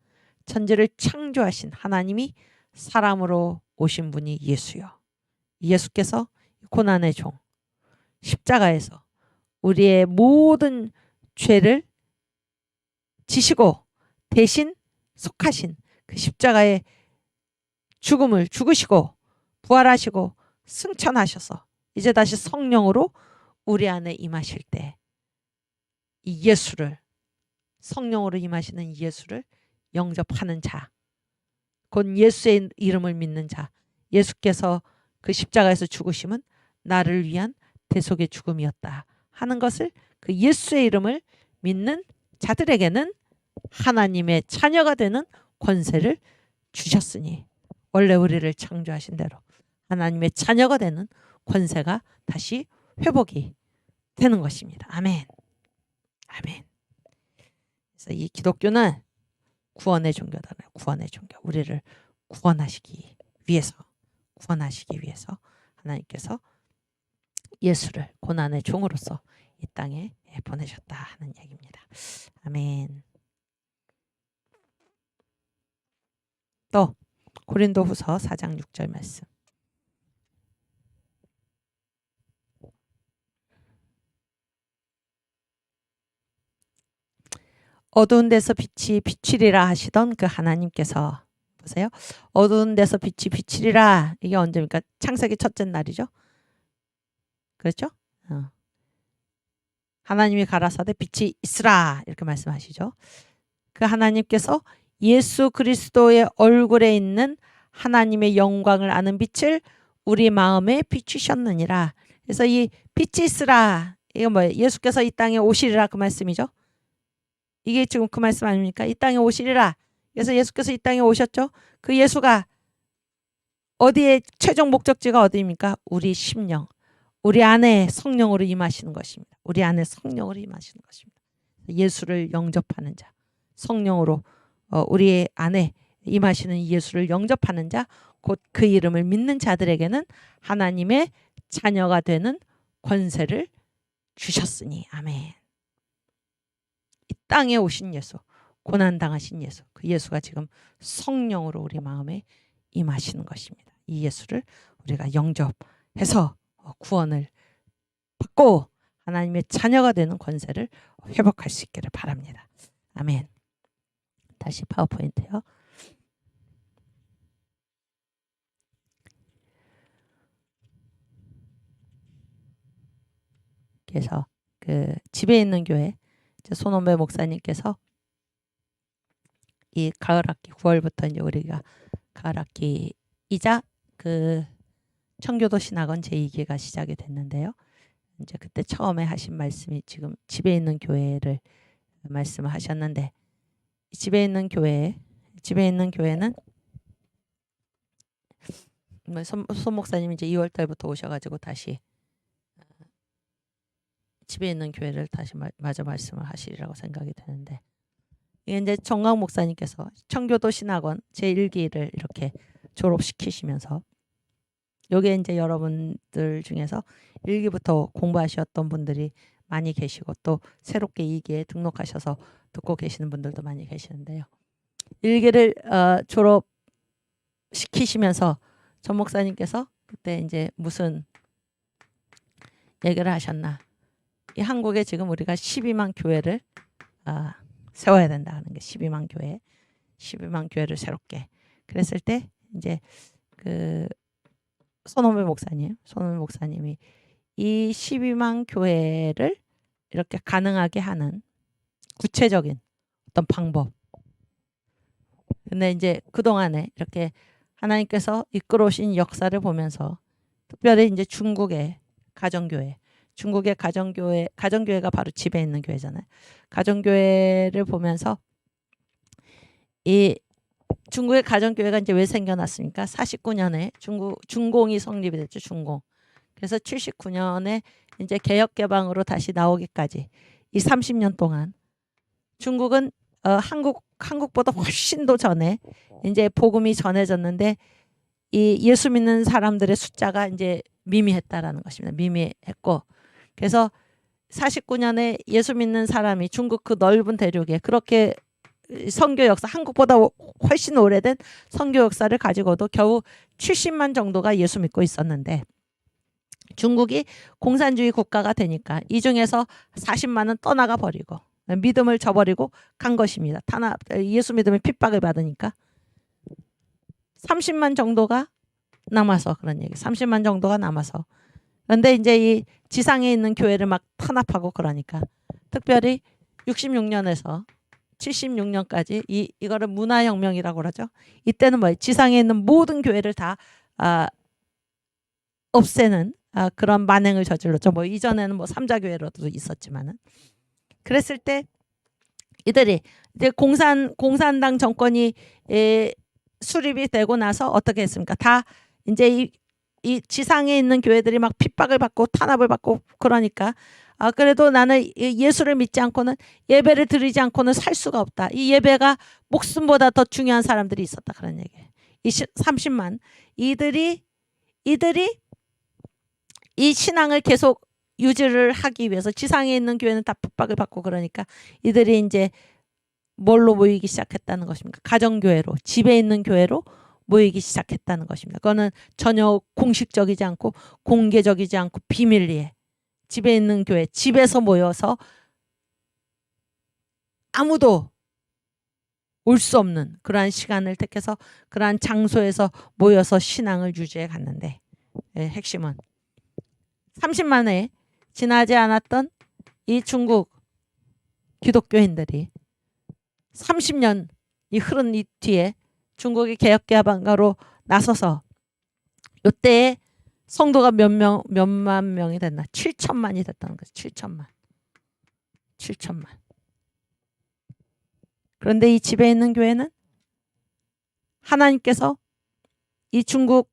천지를 창조하신 하나님이 사람으로 오신 분이 예수요. 예수께서 고난의 종 십자가에서 우리의 모든 죄를 지시고 대신 속하신 그 십자가의 죽음을 죽으시고 부활하시고 승천하셔서 이제 다시 성령으로 우리 안에 임하실 때 이 예수를, 성령으로 임하시는 예수를 영접하는 자, 곧 예수의 이름을 믿는 자, 예수께서 그 십자가에서 죽으심은 나를 위한 대속의 죽음이었다 하는 것을, 그 예수의 이름을 믿는 자들에게는 하나님의 자녀가 되는 권세를 주셨으니, 원래 우리를 창조하신 대로 하나님의 자녀가 되는 권세가 다시 회복이 되는 것입니다. 아멘. 아멘. 그래서 이 기독교는 구원의 종교잖아요. 구원의 종교. 우리를 구원하시기 위해서 하나님께서 예수를 고난의 종으로서 이 땅에 보내셨다 하는 얘기입니다. 아멘. 또 고린도후서 4장 6절 말씀. 어두운 데서 빛이 비추리라 하시던 그 하나님께서, 보세요. 어두운 데서 빛이 비추리라. 이게 언제입니까? 창세기 첫째 날이죠. 그렇죠? 하나님이 가라사대 빛이 있으라 이렇게 말씀하시죠. 그 하나님께서 예수 그리스도의 얼굴에 있는 하나님의 영광을 아는 빛을 우리 마음에 비추셨느니라. 그래서 이 빛이 있으라, 이거 뭐예요? 예수께서 이 땅에 오시리라 그 말씀이죠. 이게 지금 그 말씀 아닙니까? 이 땅에 오시리라. 그래서 예수께서 이 땅에 오셨죠. 그 예수가 어디에 최종 목적지가 어디입니까? 우리 심령, 우리 안에 성령으로 임하시는 것입니다. 우리 안에 성령으로 임하시는 것입니다. 예수를 영접하는 자, 성령으로 우리 안에 임하시는 예수를 영접하는 자, 곧 그 이름을 믿는 자들에게는 하나님의 자녀가 되는 권세를 주셨으니. 아멘. 이 땅에 오신 예수, 고난당하신 예수, 그 예수가 지금 성령으로 우리 마음에 임하시는 것입니다. 이 예수를 우리가 영접해서 구원을 받고 하나님의 자녀가 되는 권세를 회복할 수 있기를 바랍니다. 아멘. 다시 파워포인트요. 그래서 그 집에 있는 교회 손원배 목사님께서 이 가을 학기 9월부터 이제 우리가 가을 학기이자 그 청교도 신학원 제2기가 시작이 됐는데요. 이제 그때 처음에 하신 말씀이 지금 집에 있는 교회를 말씀을 하셨는데, 집에 있는 교회는 손 목사님이 이제 2월 달부터 오셔가지고 다시 집에 있는 교회를 다시 마저 말씀을 하시리라고 생각이 되는데, 이게 이제 정강 목사님께서 청교도 신학원 제1기를 이렇게 졸업시키시면서, 여기에 이제 여러분들 중에서 1기부터 공부하셨던 분들이 많이 계시고 또 새롭게 2기에 등록하셔서 듣고 계시는 분들도 많이 계시는데요. 1기를 졸업시키시면서 전 목사님께서 그때 이제 무슨 얘기를 하셨나, 이 한국에 지금 우리가 12만 교회를 세워야 된다는 게, 12만 교회를 새롭게. 그랬을 때 이제 그 손원배 목사님이 이 12만 교회를 이렇게 가능하게 하는 구체적인 어떤 방법. 근데 이제 그동안에 이렇게 하나님께서 이끌어오신 역사를 보면서, 특별히 이제 중국의 가정교회가 바로 집에 있는 교회잖아요. 가정교회를 보면서 이 중국의 가정교회가 이제 왜 생겨났습니까? 49년에 중공이 성립이 됐죠. 중공. 그래서 79년에 이제 개혁개방으로 다시 나오기까지 이 30년 동안 중국은 한국보다 훨씬 더 전에 이제 복음이 전해졌는데, 이 예수 믿는 사람들의 숫자가 이제 미미했다라는 것입니다. 미미했고, 그래서 49년에 예수 믿는 사람이 중국 그 넓은 대륙에 그렇게 선교 역사, 한국보다 훨씬 오래된 선교 역사를 가지고도 겨우 70만 정도가 예수 믿고 있었는데, 중국이 공산주의 국가가 되니까 이 중에서 40만은 떠나가 버리고 믿음을 저버리고 간 것입니다. 예수 믿음의 핍박을 받으니까 30만 정도가 남아서 그런 얘기. 30만 정도가 남아서. 그런데 이제 이 지상에 있는 교회를 막 탄압하고 그러니까 특별히 66년에서 76년까지 이거를 문화혁명이라고 그러죠. 이때는 뭐예요? 지상에 있는 모든 교회를 다 없애는 그런 만행을 저질렀죠. 뭐 이전에는 뭐 삼자교회로도 있었지만은 그랬을 때 이들이 이제 공산당 정권이 수립이 되고 나서 어떻게 했습니까? 다 이제 이 지상에 있는 교회들이 막 핍박을 받고 탄압을 받고 그러니까 그래도 나는 예수를 믿지 않고는 예배를 드리지 않고는 살 수가 없다. 이 예배가 목숨보다 더 중요한 사람들이 있었다 그런 얘기예요. 이 30만 이들이 이 신앙을 계속 유지를 하기 위해서 지상에 있는 교회는 다 핍박을 받고 그러니까 이들이 이제 뭘로 모이기 시작했다는 것입니까? 가정교회로, 집에 있는 교회로 모이기 시작했다는 것입니다. 그거는 전혀 공식적이지 않고 공개적이지 않고 비밀리에 집에 있는 교회, 집에서 모여서 아무도 올 수 없는 그러한 시간을 택해서 그러한 장소에서 모여서 신앙을 유지해 갔는데 핵심은 30만에 지나지 않았던 이 중국 기독교인들이 30년이 흐른 이 뒤에 중국이 개혁개방가로 나서서 이때에 성도가 몇만 명이 됐나? 7천만이 됐다는 거죠. 7천만. 그런데 이 집에 있는 교회는 하나님께서 이 중국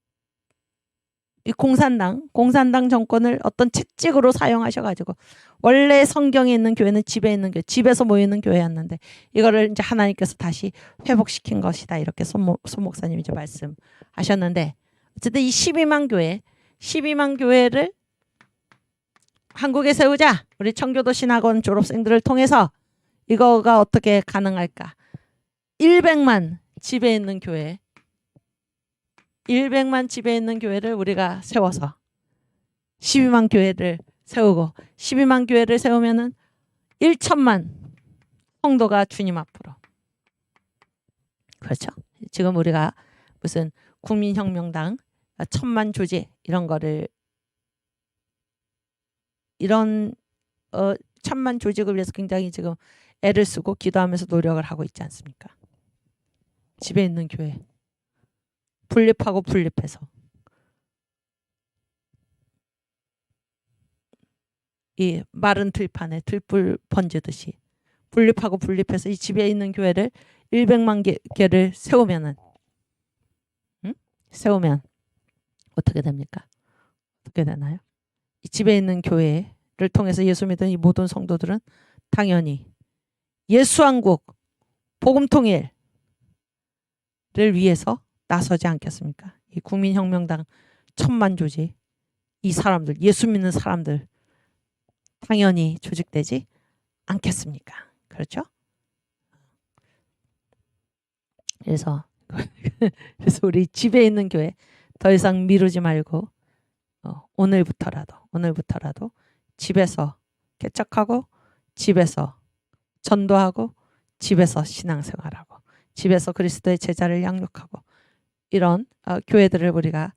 이 공산당 정권을 어떤 채찍으로 사용하셔가지고 원래 성경에 있는 교회는 집에 있는 교회, 집에서 모이는 교회였는데 이거를 이제 하나님께서 다시 회복시킨 것이다 이렇게 손 목사님이 이제 말씀하셨는데 어쨌든 이 12만 교회를 한국에 세우자 우리 청교도 신학원 졸업생들을 통해서 이거가 어떻게 가능할까? 100만 집에 있는 교회 100만 집에 있는 교회를 우리가 세워서 12만 교회를 세우고 12만 교회를 세우면은 1천만 성도가 주님 앞으로 그렇죠. 지금 우리가 무슨 국민혁명당 1000만 조직 이런 거를 이런 1000만 조직을 위해서 굉장히 지금 애를 쓰고 기도하면서 노력을 하고 있지 않습니까? 집에 있는 교회 분립해서 이 마른 들판에 들불 번지듯이 분립해서 이 집에 있는 교회를 100만 개를 세우면 어떻게 됩니까? 어떻게 되나요? 이 집에 있는 교회를 통해서 예수 믿는 이 모든 성도들은 당연히 예수왕국 복음통일을 위해서 나서지 않겠습니까? 이 국민혁명당 1000만 조직 이 사람들 예수 믿는 사람들 당연히 조직되지 않겠습니까? 그렇죠? 그래서 우리 집에 있는 교회 더 이상 미루지 말고 오늘부터라도 집에서 개척하고 집에서 전도하고 집에서 신앙생활하고 집에서 그리스도의 제자를 양육하고 이런 교회들을 우리가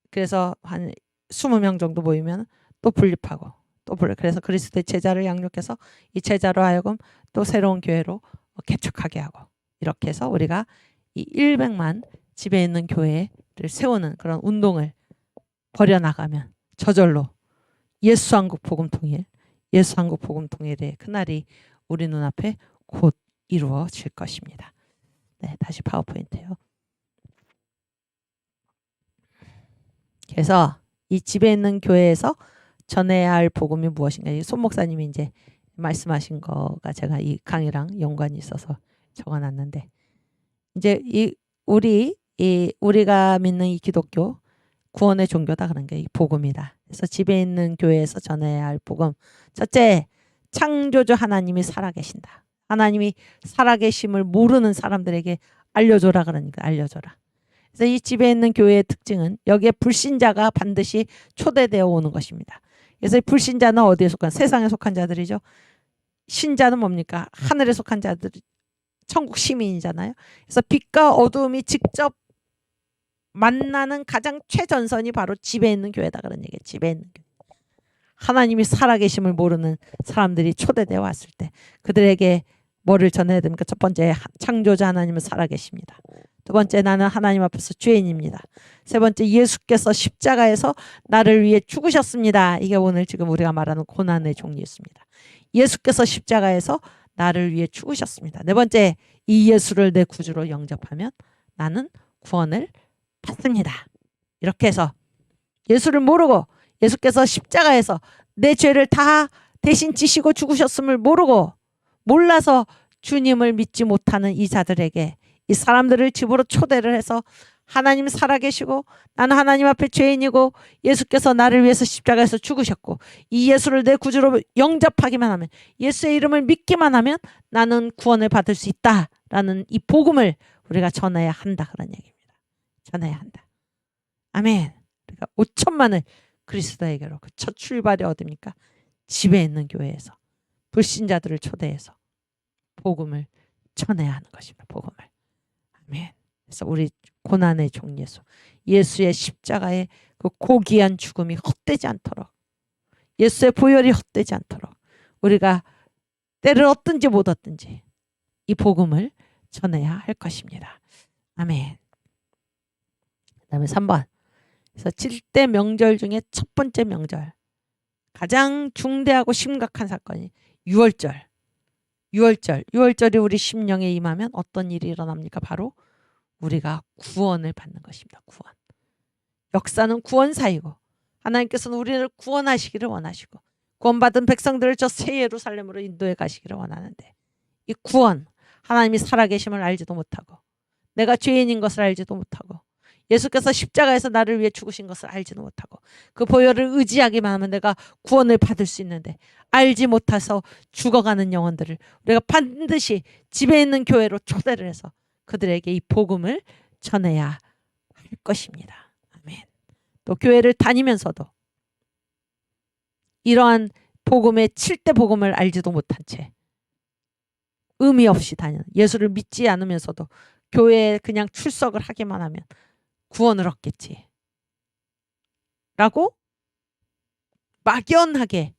그래서 한 20명 정도 모이면 또 분립하고 그래서 그리스도의 제자를 양육해서 이 제자로 하여금 또 새로운 교회로 개척하게 하고 이렇게 해서 우리가 이 100만 집에 있는 교회를 세우는 그런 운동을 벌여나가면 저절로 예수왕국 복음통일의 그날이 우리 눈앞에 곧 이루어질 것입니다. 네, 다시 파워포인트요. 그래서 이 집에 있는 교회에서 전해야 할 복음이 무엇인가? 이 손 목사님이 이제 말씀하신 거가 제가 이 강의랑 연관이 있어서 적어놨는데 이제 우리가 믿는 이 기독교 구원의 종교다 그런 게 이 복음이다. 그래서 집에 있는 교회에서 전해야 할 복음. 첫째, 창조주 하나님이 살아계신다. 하나님이 살아계심을 모르는 사람들에게 알려줘라 그러니까 알려줘라. 그래서 이 집에 있는 교회의 특징은 여기에 불신자가 반드시 초대되어 오는 것입니다. 그래서 이 불신자는 어디에 속한? 세상에 속한 자들이죠. 신자는 뭡니까? 하늘에 속한 자들, 천국 시민이잖아요. 그래서 빛과 어두움이 직접 만나는 가장 최전선이 바로 집에 있는 교회다 그런 얘기예요. 집에 있는 교회. 하나님이 살아계심을 모르는 사람들이 초대되어 왔을 때 그들에게 뭐를 전해야 됩니까? 첫 번째, 창조자 하나님은 살아계십니다. 두 번째, 나는 하나님 앞에서 죄인입니다. 세 번째, 예수께서 십자가에서 나를 위해 죽으셨습니다. 이게 오늘 지금 우리가 말하는 고난의 종류였습니다. 예수께서 십자가에서 나를 위해 죽으셨습니다. 네 번째, 이 예수를 내 구주로 영접하면 나는 구원을 받습니다. 이렇게 해서 예수를 모르고 예수께서 십자가에서 내 죄를 다 대신 지시고 죽으셨음을 모르고 몰라서 주님을 믿지 못하는 이 자들에게 이 사람들을 집으로 초대를 해서 하나님 살아계시고 나는 하나님 앞에 죄인이고 예수께서 나를 위해서 십자가에서 죽으셨고 이 예수를 내 구주로 영접하기만 하면 예수의 이름을 믿기만 하면 나는 구원을 받을 수 있다라는 이 복음을 우리가 전해야 한다 그런 얘기입니다. 전해야 한다. 아멘. 그러니까 5천만을 그리스도에게로 그 첫 출발이 어딥니까? 집에 있는 교회에서 불신자들을 초대해서 복음을 전해야 하는 것입니다. 복음을. 아멘. 그래서 우리 고난의 종 예수의 십자가의 그 고귀한 죽음이 헛되지 않도록 예수의 보혈이 헛되지 않도록 우리가 때를 얻든지 못 얻든지 이 복음을 전해야 할 것입니다. 아멘. 그 다음에 3번. 그래서 7대 명절 중에 첫 번째 명절 가장 중대하고 심각한 사건이 유월절. 6월절이 우리 심령에 임하면 어떤 일이 일어납니까? 바로 우리가 구원을 받는 것입니다. 구원. 역사는 구원사이고 하나님께서는 우리를 구원하시기를 원하시고 구원받은 백성들을 저 새 예루살렘으로 인도해 가시기를 원하는데 이 구원, 하나님이 살아계심을 알지도 못하고 내가 죄인인 것을 알지도 못하고 예수께서 십자가에서 나를 위해 죽으신 것을 알지도 못하고 그 보혈을 의지하기만 하면 내가 구원을 받을 수 있는데 알지 못해서 죽어가는 영혼들을 우리가 반드시 집에 있는 교회로 초대를 해서 그들에게 이 복음을 전해야 할 것입니다. 아멘. 또 교회를 다니면서도 이러한 복음의 7대 복음을 알지도 못한 채 의미 없이 다니는 예수를 믿지 않으면서도 교회에 그냥 출석을 하기만 하면 구원을 얻겠지 라고 막연하게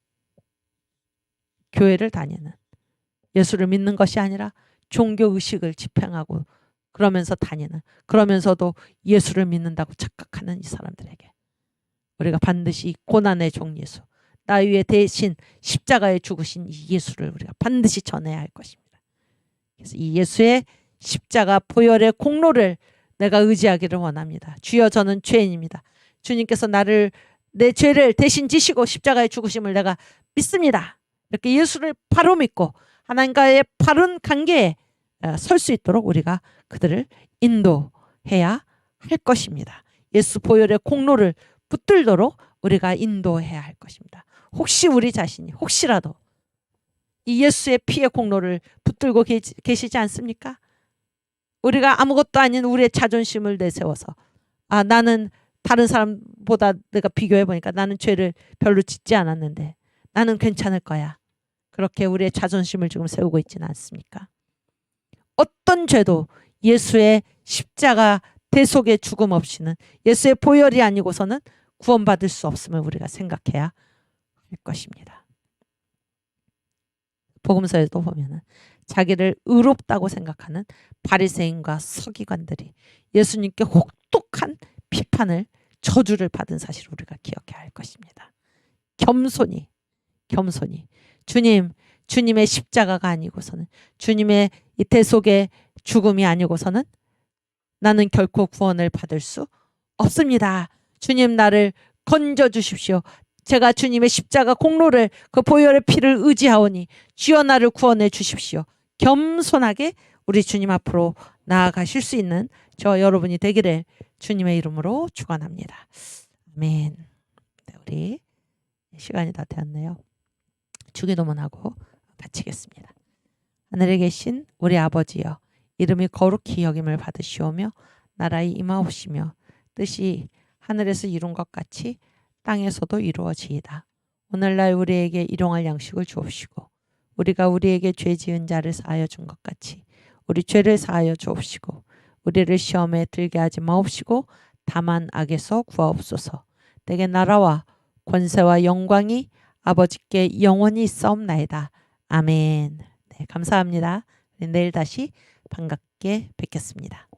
교회를 다니는 예수를 믿는 것이 아니라 종교의식을 집행하고 그러면서 다니는 그러면서도 예수를 믿는다고 착각하는 이 사람들에게 우리가 반드시 이 고난의 종 예수 나 위에 대신 십자가에 죽으신 이 예수를 우리가 반드시 전해야 할 것입니다. 그래서 이 예수의 십자가 보혈의 공로를 내가 의지하기를 원합니다. 주여 저는 죄인입니다. 주님께서 내 죄를 대신 지시고 십자가에 죽으심을 내가 믿습니다. 이렇게 예수를 바로 믿고 하나님과의 바른 관계에 설 수 있도록 우리가 그들을 인도해야 할 것입니다. 예수 보혈의 공로를 붙들도록 우리가 인도해야 할 것입니다. 혹시 우리 자신이 혹시라도 이 예수의 피의 공로를 붙들고 계시지 않습니까? 우리가 아무것도 아닌 우리의 자존심을 내세워서 나는 다른 사람보다 내가 비교해 보니까 나는 죄를 별로 짓지 않았는데 나는 괜찮을 거야. 그렇게 우리의 자존심을 지금 세우고 있지는 않습니까? 어떤 죄도 예수의 십자가 대속의 죽음 없이는 예수의 보혈이 아니고서는 구원받을 수 없음을 우리가 생각해야 할 것입니다. 복음서에도 보면은 자기를 의롭다고 생각하는 바리새인과 서기관들이 예수님께 혹독한 비판을 저주를 받은 사실을 우리가 기억해야 할 것입니다. 겸손히 주님의 십자가가 아니고서는 주님의 이 대속의 죽음이 아니고서는 나는 결코 구원을 받을 수 없습니다. 주님 나를 건져 주십시오. 제가 주님의 십자가 공로를 그 보혈의 피를 의지하오니 주여 나를 구원해 주십시오. 겸손하게 우리 주님 앞으로 나아가실 수 있는 저 여러분이 되기를 주님의 이름으로 축원합니다. 아멘. 네, 우리 시간이 다 되었네요. 주기도문하고 마치겠습니다. 하늘에 계신 우리 아버지여 이름이 거룩히 여김을 받으시오며 나라의 임하옵시며 뜻이 하늘에서 이룬 것 같이 땅에서도 이루어지이다. 오늘날 우리에게 일용할 양식을 주옵시고 우리가 우리에게 죄 지은 자를 사하여 준 것 같이 우리 죄를 사하여 주옵시고 우리를 시험에 들게 하지 마옵시고 다만 악에서 구하옵소서. 내게 나라와 권세와 영광이 아버지께 영원히 있사옵나이다. 아멘. 네, 감사합니다. 내일 다시 반갑게 뵙겠습니다.